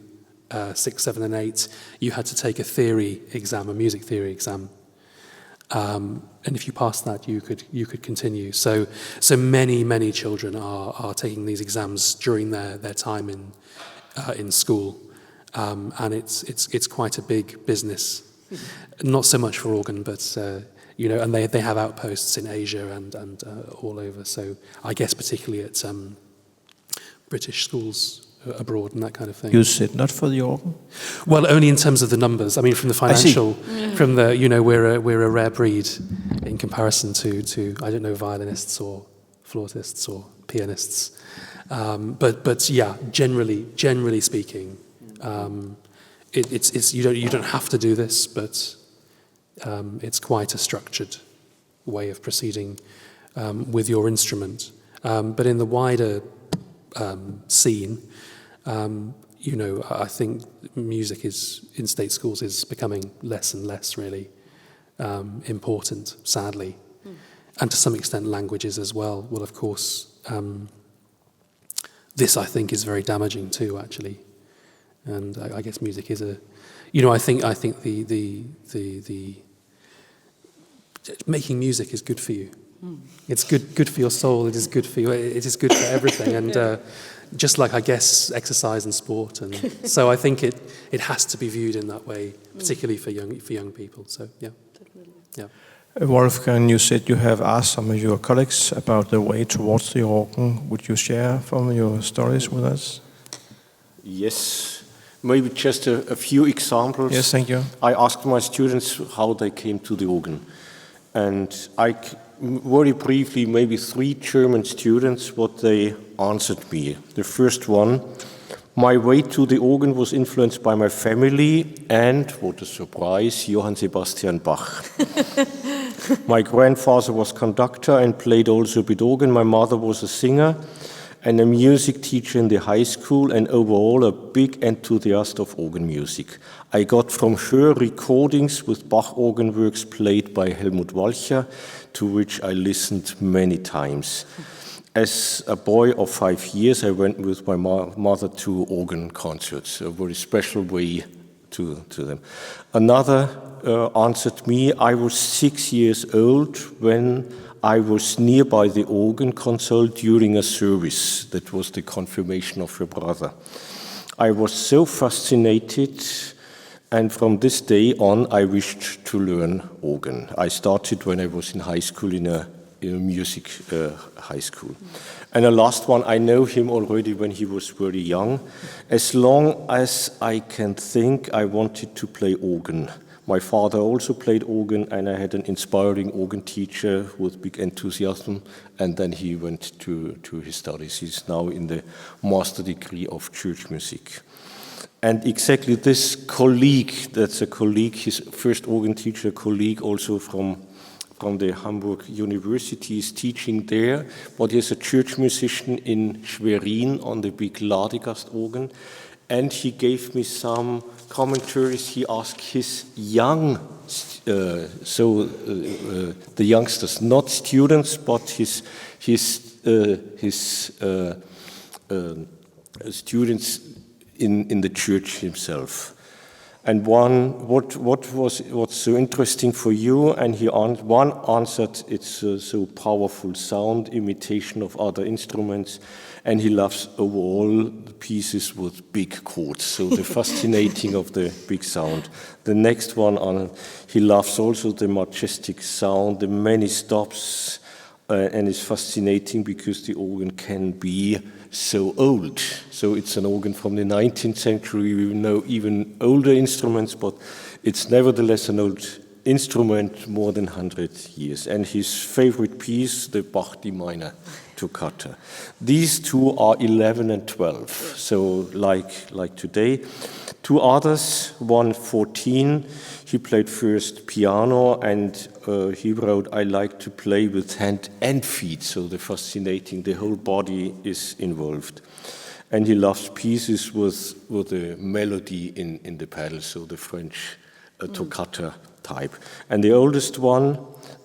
6, 7, and 8, you had to take a theory exam, a music theory exam. And if you passed that, you could continue. So many children are taking these exams during their time in school, and it's quite a big business. Not so much for organ, but and they have outposts in Asia and all over. So I guess particularly at British schools abroad and that kind of thing. You said not for the organ? Well, only in terms of the numbers. I mean, from the financial, from the we're a rare breed in comparison to I don't know, violinists or flautists or pianists. But yeah, generally speaking, it's you don't have to do this, but it's quite a structured way of proceeding with your instrument. But in the wider scene, I think music in state schools is becoming less and less really important, sadly, and to some extent languages as well. Well, of course. This, I think, is very damaging too, actually, and I guess music is I think the making music is good for you. It's good for your soul. It is good for it is good for everything, and just like I guess exercise and sport, and so I think it has to be viewed in that way, particularly for young people. So yeah. Wolfgang, you said you have asked some of your colleagues about the way towards the organ. Would you share from your stories with us? Yes, maybe just a few examples. Yes, thank you. I asked my students how they came to the organ, and very briefly, maybe 3 German students, what they answered me. The first one, my way to the organ was influenced by my family and, what a surprise, Johann Sebastian Bach. My grandfather was conductor and played also a bit organ. My mother was a singer and a music teacher in the high school, and overall a big enthusiast of organ music. I got from her recordings with Bach organ works played by Helmut Walcher, to which I listened many times. As a boy of 5 years, I went with my mother to organ concerts, a very special way to them. Another answered me, I was 6 years old when I was nearby the organ console during a service. That was the confirmation of her brother. I was so fascinated, and from this day on I wished to learn organ. I started when I was in high school, in a music high school. And the last one, I know him already when he was very young. As long as I can think, I wanted to play organ. My father also played organ, and I had an inspiring organ teacher with big enthusiasm, and then he went to his studies. He's now in the master degree of church music. And exactly this colleague, that's a colleague, his first organ teacher colleague, also from the Hamburg University, is teaching there, but he's a church musician in Schwerin on the big Ladegast organ, and he gave me some commentaries. He asked his young, the youngsters, not students, but his students in the church himself. And what's so interesting for you? And one answered, it's so powerful sound, imitation of other instruments, and he loves overall pieces with big chords, so the fascinating of the big sound. The next one, he loves also the majestic sound, the many stops, and it's fascinating because the organ can be so old. So it's an organ from the 19th century. We know even older instruments, but it's nevertheless an old instrument, more than 100 years. And his favorite piece, the Bach D minor toccata. These two are 11 and 12, so like today. 2 others, one 14, he played first piano, and he wrote, I like to play with hand and feet, so the fascinating, the whole body is involved. And he loves pieces with a melody in the pedal, so the French toccata type. And the oldest one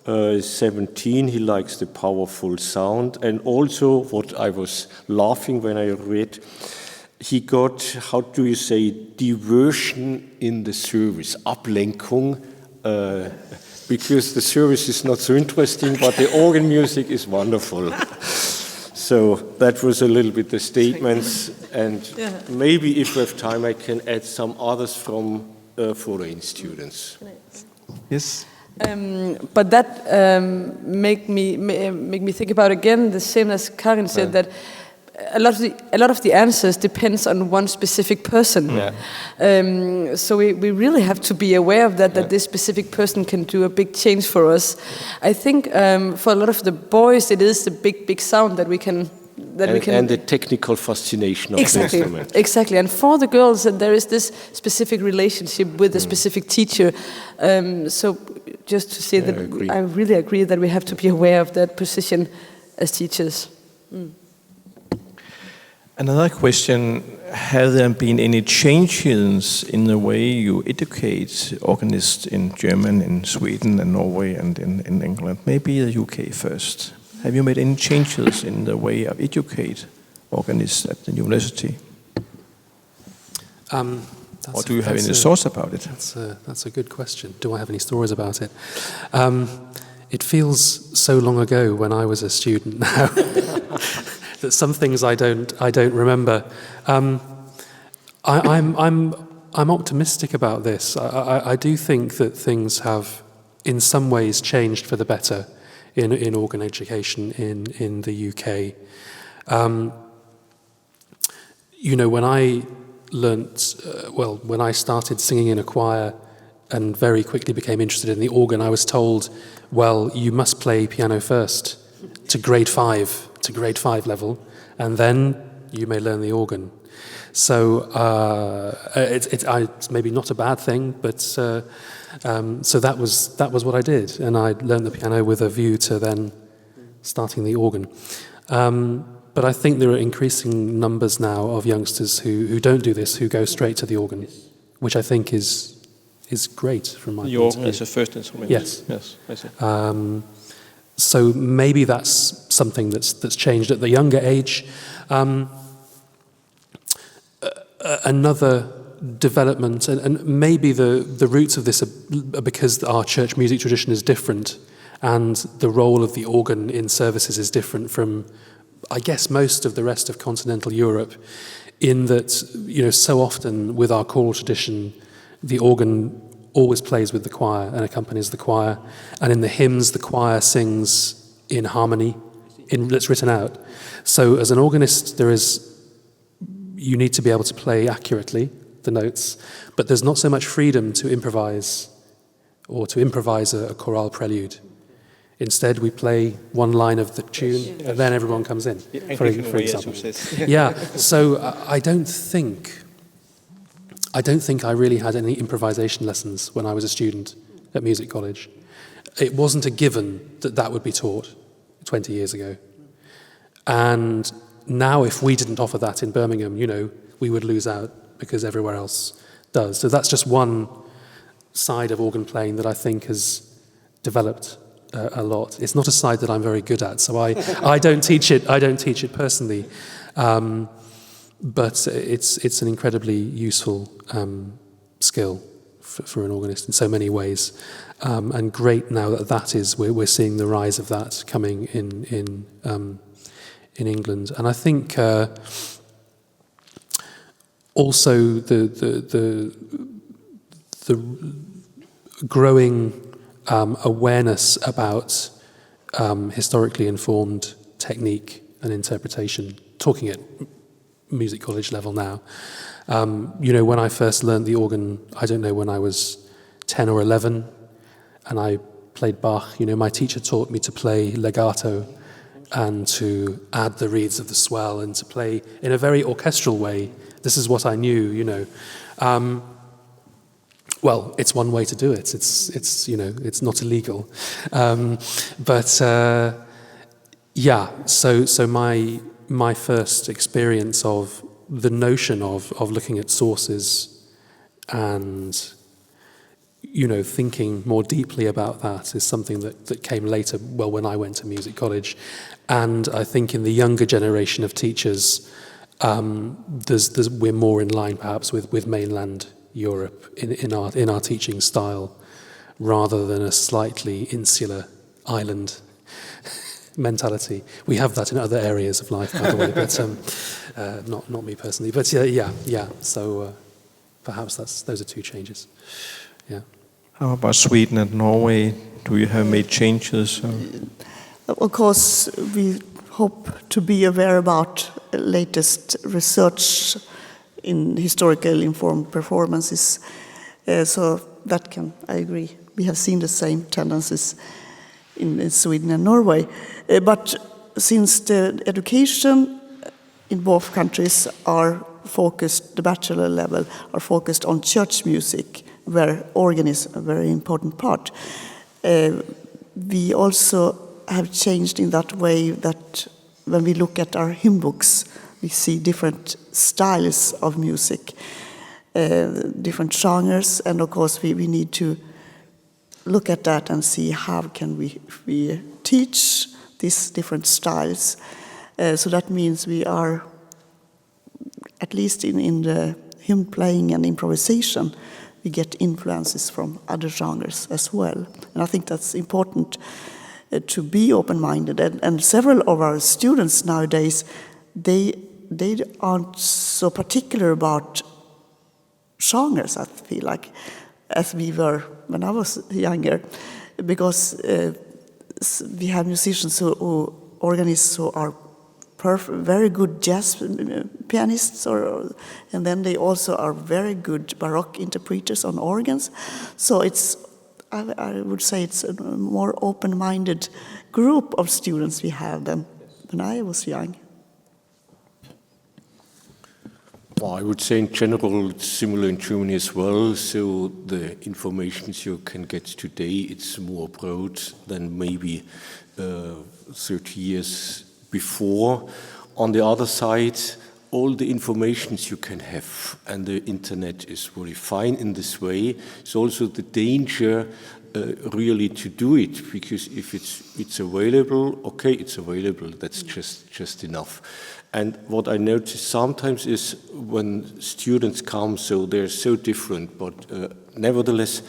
is 17, he likes the powerful sound, and also what I was laughing when I read, he got, how do you say, diversion in the service, Ablenkung, because the service is not so interesting, but the organ music is wonderful. So that was a little bit the statements, and maybe if we have time, I can add some others from foreign students. Yes. But that make me think about again the same as Karin said, that a lot of the answers depends on one specific person. So we really have to be aware of that this specific person can do a big change for us. I think for a lot of the boys it is the big sound that we can. And the technical fascination of the instrument. Exactly, and for the girls, there is this specific relationship with a specific teacher. So just to say that I really agree that we have to be aware of that position as teachers. Another question, have there been any changes in the way you educate organists in Germany, in Sweden and Norway and in England? Maybe the UK first. Have you made any changes in the way of educate organists at the university? Or do you have any thoughts about it? That's a good question. Do I have any stories about it? it feels so long ago when I was a student now that some things I don't remember. I'm optimistic about this. I do think that things have, in some ways, changed for the better in organ education in the UK. When I learnt, when I started singing in a choir and very quickly became interested in the organ, I was told, well, you must play piano first to grade 5 level, and then you may learn the organ. So it's maybe not a bad thing, but so that was what I did, and I learned the piano with a view to then starting the organ. But I think there are increasing numbers now of youngsters who don't do this, who go straight to the organ, which I think is great from my point of view. The organ is a first instrument. Yes. Yes, I see. So maybe that's something that's changed at the younger age. Another development, and maybe the roots of this are because our church music tradition is different, and the role of the organ in services is different from, I guess, most of the rest of continental Europe, in that, so often with our choral tradition, the organ always plays with the choir and accompanies the choir, and in the hymns the choir sings in harmony, that's written out. So as an organist, you need to be able to play accurately the notes, but there's not so much freedom to improvise a chorale prelude. Instead, we play one line of the tune, and then everyone comes in, for example. Yeah, so I don't think I really had any improvisation lessons when I was a student at music college. It wasn't a given that would be taught 20 years ago. And now, if we didn't offer that in Birmingham, we would lose out because everywhere else does. So that's just one side of organ playing that I think has developed a lot. It's not a side that I'm very good at, so I don't teach it. I don't teach it personally, but it's an incredibly useful skill for an organist in so many ways, and great now that we're seeing the rise of that coming in England. And I think also the growing awareness about historically informed technique and interpretation, talking at music college level now. When I first learned the organ, I don't know, when I was 10 or 11, and I played Bach, my teacher taught me to play legato and to add the reeds of the swell and to play in a very orchestral way. This is what I knew, Well, it's one way to do it. It's not illegal, So my first experience of the notion of looking at sources and thinking more deeply about that is something that came later. Well, when I went to music college, and I think in the younger generation of teachers, we're more in line perhaps with mainland Europe in our teaching style, rather than a slightly insular island mentality. We have that in other areas of life, by the way, but not me personally. But yeah. So perhaps those are two changes. Yeah. How about Sweden and Norway? Do you have made changes? Of course, we hope to be aware about latest research in historical informed performances. So that I agree. We have seen the same tendencies in Sweden and Norway. But since the education in both countries are focused, the bachelor level, are focused on church music, where organ is a very important part, we also have changed in that way that when we look at our hymn books, we see different styles of music, different genres, and of course we need to look at that and see how can we teach these different styles. So that means we are, at least in the hymn playing and improvisation, we get influences from other genres as well. And I think that's important. to be open-minded. And several of our students nowadays, they aren't so particular about genres, I feel like, as we were when I was younger, because we have musicians who organists who are very good jazz pianists, and then they also are very good Baroque interpreters on organs. So I would say it's a more open-minded group of students we have than when I was young. Well, I would say in general it's similar in Germany as well. So the information you can get today, it's more broad than maybe 30 years before. On the other side, all the informations you can have, and the internet is very fine in this way. It's also the danger really to do it, because if it's available, okay, it's available. That's just enough. And what I notice sometimes is when students come, so they're so different, but nevertheless,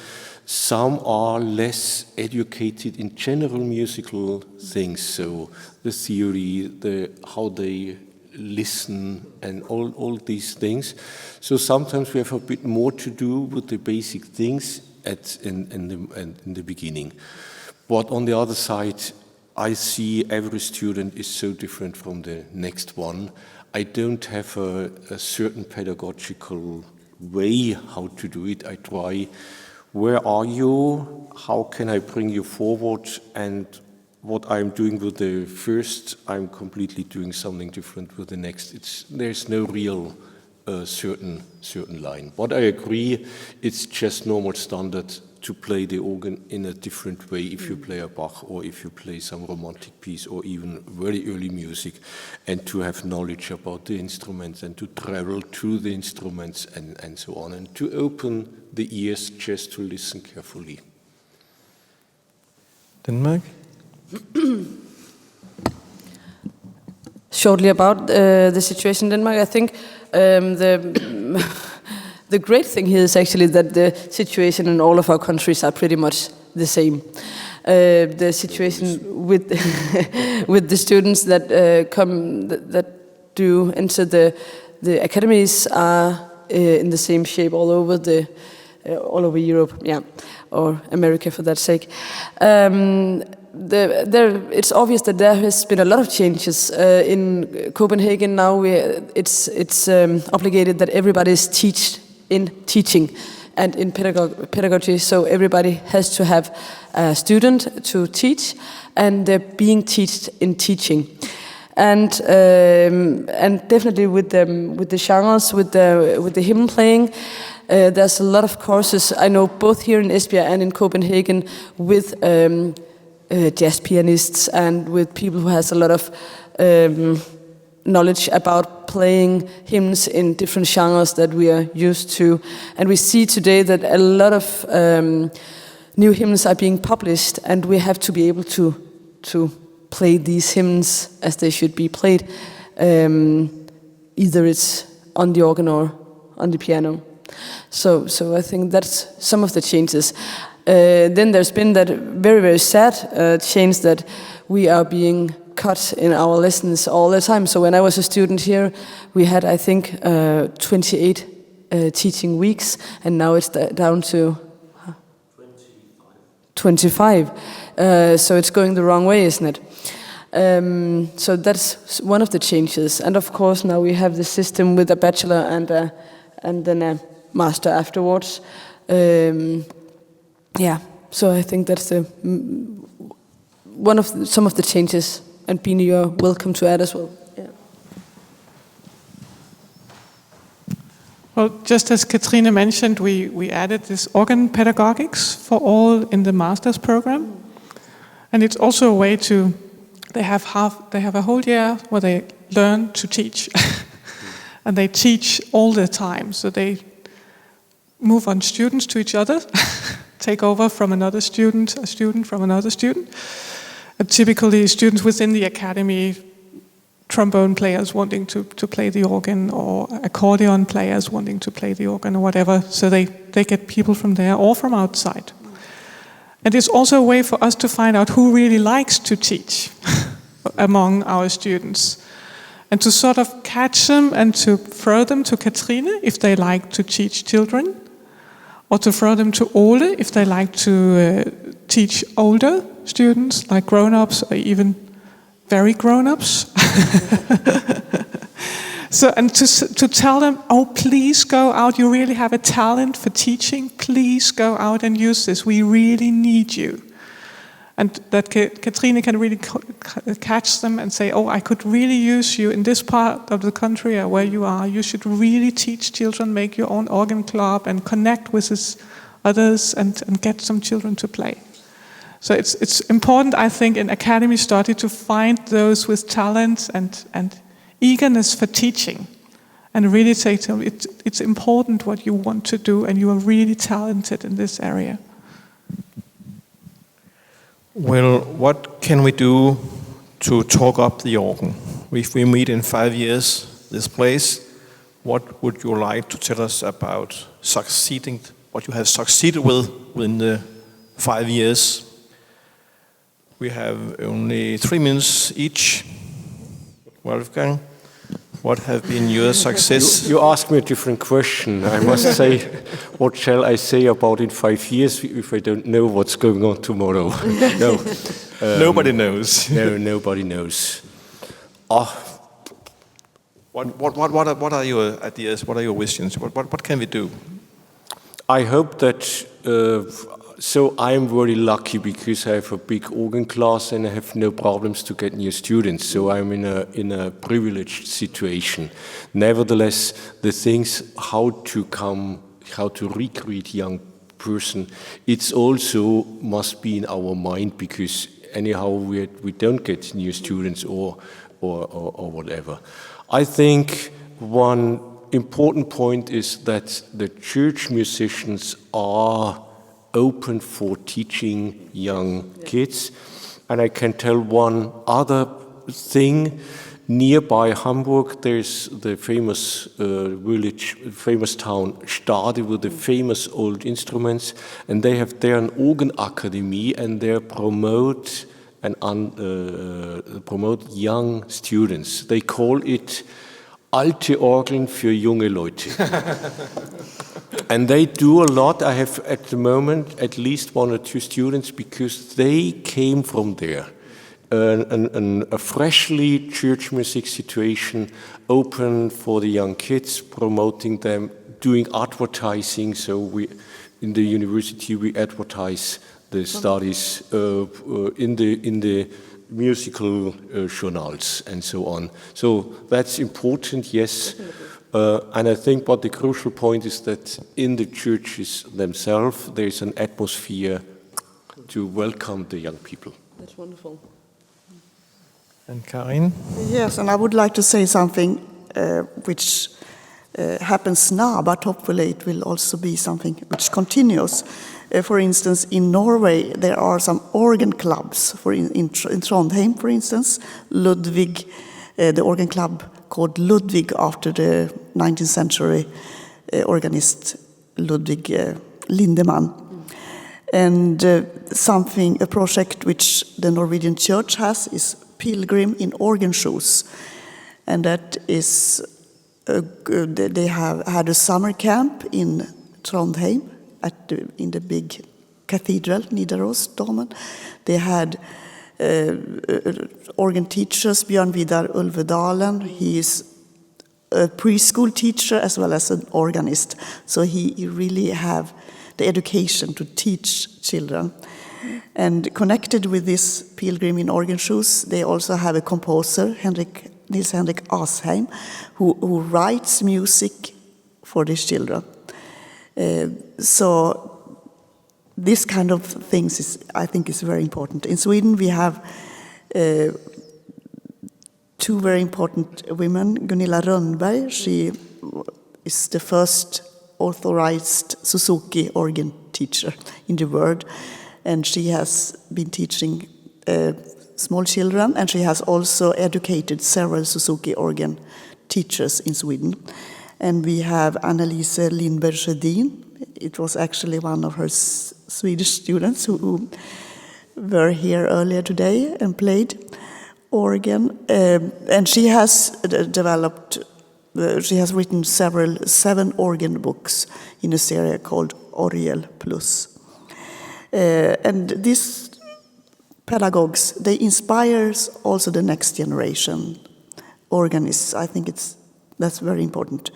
some are less educated in general musical things, so the theory, how they listen, and all these things. So sometimes we have a bit more to do with the basic things in the beginning. But on the other side, I see every student is so different from the next one. I don't have a certain pedagogical way how to do it. I try, where are you? How can I bring you forward? And what I'm doing with the first, I'm completely doing something different with the next. There's no real certain line. But I agree, it's just normal standard to play the organ in a different way if you play a Bach or if you play some romantic piece or even very early music, and to have knowledge about the instruments and to travel to the instruments and so on, and to open the ears just to listen carefully. Denmark? Shortly about the situation in Denmark, I think the great thing here is actually that the situation in all of our countries are pretty much the same. The situation with with the students that that do enter the academies are in the same shape all over Europe, yeah, or America for that sake. It's obvious that there has been a lot of changes in Copenhagen. Now it's obligated that everybody is teaching and in pedagogy, so everybody has to have a student to teach, and they're being taught in teaching, and definitely with the genres, with the hymn playing. There's a lot of courses I know both here in Esbjerg and in Copenhagen with jazz pianists and with people who has a lot of knowledge about playing hymns in different genres that we are used to. And we see today that a lot of new hymns are being published, and we have to be able to play these hymns as they should be played. Either it's on the organ or on the piano. So I think that's some of the changes. Then there's been that very, very sad change that we are being cut in our lessons all the time. So when I was a student here, we had, I think, 28 teaching weeks, and now it's down to 25. So it's going the wrong way, isn't it? So that's one of the changes. And of course, now we have the system with a bachelor and then a master afterwards. Yeah, so I think that's some of the changes. And Bine, you're welcome to add as well. Yeah. Well, just as Katrine mentioned, we added this organ pedagogics for all in the master's program. And it's also a way they have a whole year where they learn to teach. And they teach all the time. So they move on students to each other, take over from another student, a student from another student. And typically students within the academy, trombone players wanting to play the organ, or accordion players wanting to play the organ, or whatever. So they get people from there or from outside. And it's also a way for us to find out who really likes to teach among our students. And to sort of catch them and to throw them to Katrine if they like to teach children. Or to throw them to Ole if they like to teach older students, like grown-ups or even very grown-ups. So, and to tell them, oh, please go out. You really have a talent for teaching. Please go out and use this. We really need you. And that Katrine can really catch them and say, oh, I could really use you in this part of the country or where you are. You should really teach children, make your own organ club and connect with others and get some children to play. So it's important, I think, in academy study to find those with talent and eagerness for teaching, and really say to them, it's important what you want to do, and you are really talented in this area. Well, what can we do to talk up the organ? If we meet in 5 years, this place, what would you like to tell us about succeeding, what you have succeeded with within the 5 years? We have only 3 minutes each. Wolfgang, what have been your success? You asked me a different question. I must say, what shall I say about in 5 years if I don't know what's going on tomorrow? No. Nobody knows. No, nobody knows. What are your ideas? What are your visions? What can we do? I hope that, so I'm very lucky because I have a big organ class and I have no problems to get new students. So I'm in a privileged situation. Nevertheless, the things how to recruit young person, it's also must be in our mind, because anyhow we don't get new students or whatever. I think one important point is that the church musicians are open for teaching young kids. And I can tell one other thing. Nearby Hamburg, there's the famous famous town Stade with the famous old instruments, and they have there an organ academy, and they promote young students. They call it Alte Orgeln für junge Leute. And they do a lot. I have at the moment at least 1 or 2 students because they came from there. A freshly church music situation open for the young kids, promoting them, doing advertising. So we, in the university, we advertise the studies in the musical journals and so on. So that's important, yes. And I think what the crucial point is that in the churches themselves, there is an atmosphere to welcome the young people. That's wonderful. And Karin? Yes, and I would like to say something which happens now, but hopefully it will also be something which continues. For instance, in Norway, there are some organ clubs. In Trondheim, for instance, Ludwig, the organ club called Ludwig after the 19th century organist Ludwig Lindemann. And a project which the Norwegian Church has is Pilgrim in Organ Shoes. And that is, they have had a summer camp in Trondheim in the big cathedral, Nidarosdomen. They had organ teachers, Björn Vidar Ulvedalen. He is a preschool teacher as well as an organist. So he really have the education to teach children. And connected with this Pilgrim in Organ Shoes, they also have a composer, Nils Henrik Asheim, who writes music for these children. So this kind of things I think is very important. In Sweden we have 2 very important women. Gunilla Rönnberg, she is the first authorized Suzuki organ teacher in the world, and she has been teaching small children, and she has also educated several Suzuki organ teachers in Sweden. And we have Annelise Lindberg-Sjödin. It was actually one of her Swedish students who were here earlier today and played organ. And she has developed, she has written 7 organ books in a series called Orgel Plus. And these pedagogues, they inspire also the next generation organists. I think that's very important.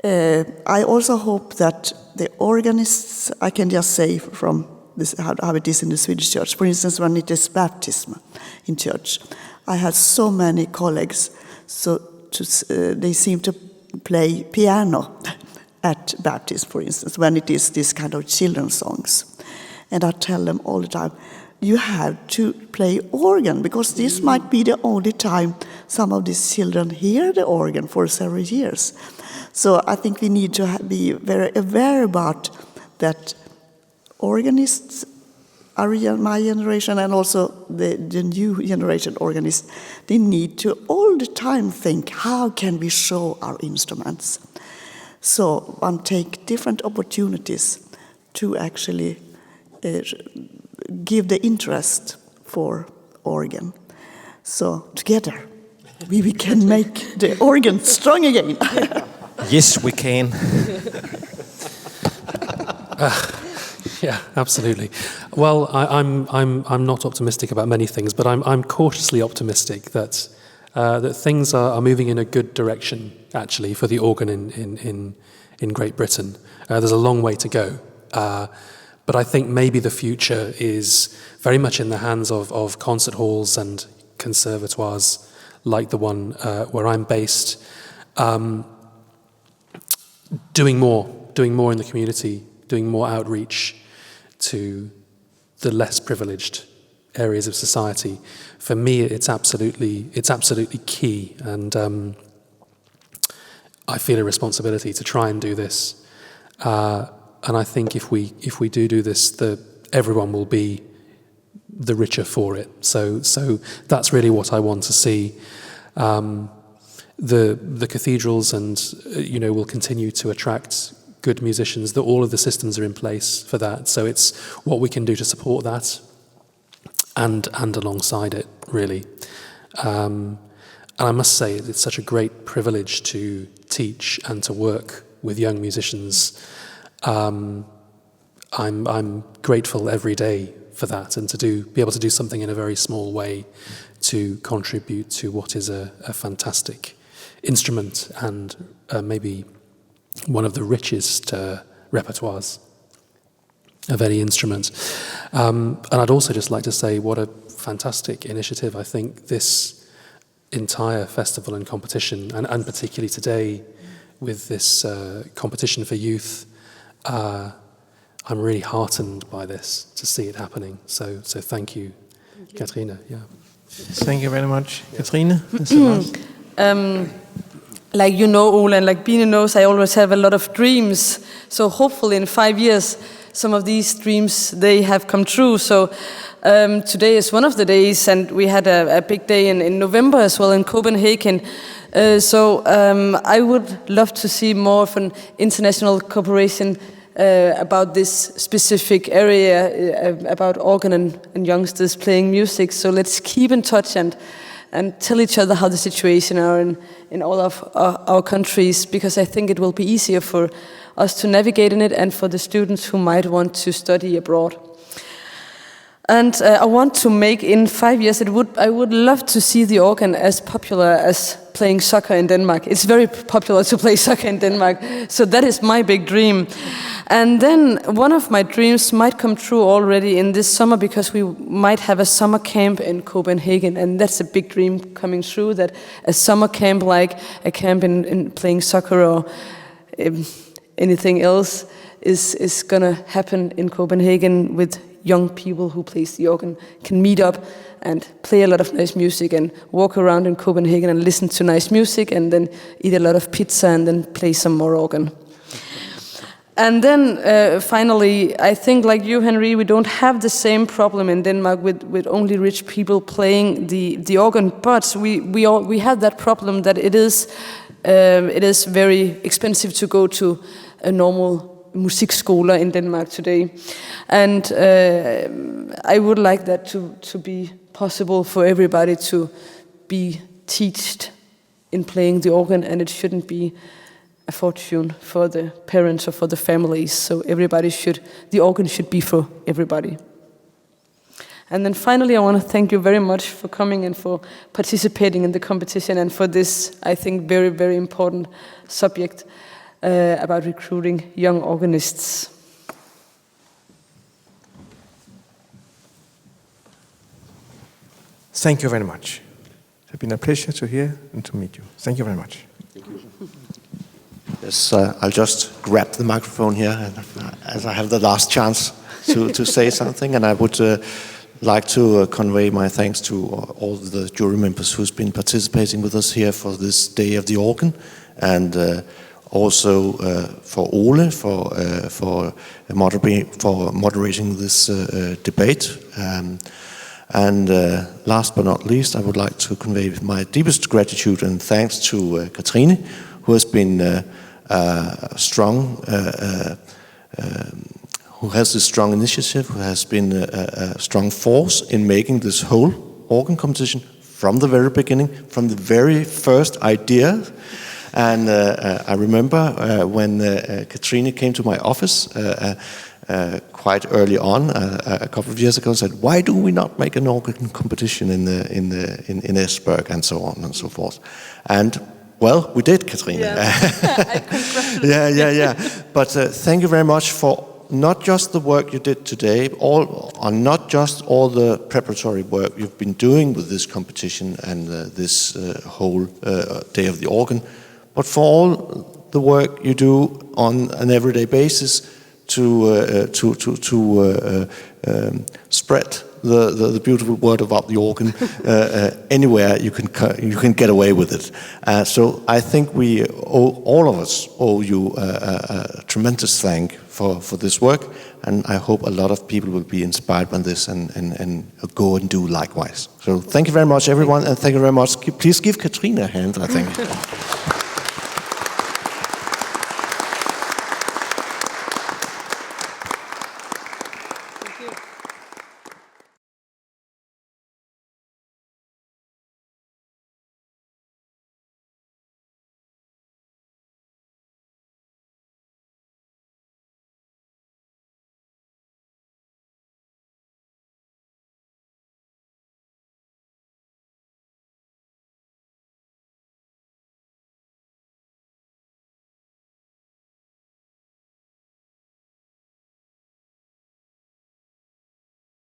I also hope that the organists, I can just say from this, how it is in the Swedish church. For instance, when it is baptism in church, I had so many colleagues, they seem to play piano at baptism, for instance, when it is this kind of children's songs. And I tell them all the time, you have to play organ, because this might be the only time some of these children hear the organ for several years. So I think we need to be very aware about that. Organists, my generation, and also the new generation organists, they need to all the time think, how can we show our instruments? So one take different opportunities to actually give the interest for organ. So together, we can make the organ strong again. Yes, we can. Yeah, absolutely. Well, I'm not optimistic about many things, but I'm cautiously optimistic that that things are moving in a good direction, actually, for the organ in Great Britain. There's a long way to go, but I think maybe the future is very much in the hands of concert halls and conservatoires like the one where I'm based, doing more in the community, doing more outreach to the less privileged areas of society. For me, it's absolutely key, and I feel a responsibility to try and do this. And I think if we do this, everyone will be the richer for it. So that's really what I want to see. The cathedrals will continue to attract good musicians. That all of the systems are in place for that. So it's what we can do to support that, and alongside it, really. And I must say, it's such a great privilege to teach and to work with young musicians. I'm grateful every day for that, and to be able to do something in a very small way to contribute to what is a fantastic instrument and maybe one of the richest repertoires of any instrument. And I'd also just like to say what a fantastic initiative I think this entire festival and competition, and particularly today with this competition for youth, I'm really heartened by this, to see it happening. So thank you, Katrine. Yeah. Thank you very much, Katrine. Like you know, Ole, and like Bine knows, I always have a lot of dreams. So hopefully in 5 years, some of these dreams, they have come true. So today is one of the days, and we had a big day in November as well in Copenhagen. So I would love to see more of an international cooperation about this specific area, about organ and youngsters playing music. So let's keep in touch and tell each other how the situation are in all of our countries, because I think it will be easier for us to navigate in it, and for the students who might want to study abroad. And I want to make in 5 years, I would love to see the organ as popular as playing soccer in Denmark. It's very popular to play soccer in Denmark, so that is my big dream. And then one of my dreams might come true already in this summer, because we might have a summer camp in Copenhagen, and that's a big dream coming true, that a summer camp, like a camp in playing soccer or anything else, is gonna happen in Copenhagen, with young people who plays the organ can meet up and play a lot of nice music and walk around in Copenhagen and listen to nice music, and then eat a lot of pizza and then play some more organ. And then finally, I think like you, Henry, we don't have the same problem in Denmark with only rich people playing the organ, but we have that problem that it is very expensive to go to a normal musikskoler in Denmark today. And I would like that to be possible for everybody to be taught in playing the organ, and it shouldn't be a fortune for the parents or for the families. So the organ should be for everybody. And then finally, I want to thank you very much for coming and for participating in the competition and for this, I think, very, very important subject about recruiting young organists. Thank you very much. It's been a pleasure to hear and to meet you. Thank you very much. Thank you. Yes, I'll just grab the microphone here, as I have the last chance to say something, and I would like to convey my thanks to all the jury members who's been participating with us here for this Day of the Organ, and also for Ole for moderating this debate. And last but not least, I would like to convey my deepest gratitude and thanks to Katrine, who has been strong, who has this strong initiative, who has been a strong force in making this whole organ competition from the very beginning, from the very first idea. And I remember when Katrine came to my office quite early on, a couple of years ago, and said, "Why do we not make an organ competition in Esbjerg," and so on and so forth. And well, we did, Katrine. Yeah. But thank you very much for not just the work you did today, not just all the preparatory work you've been doing with this competition and this whole Day of the Organ, but for all the work you do on an everyday basis to spread the beautiful word about the organ anywhere you can get away with it. So I think all of us owe you a tremendous thank for this work, and I hope a lot of people will be inspired by this and go and do likewise. So thank you very much, everyone, and thank you very much. Please give Katrine a hand, I think.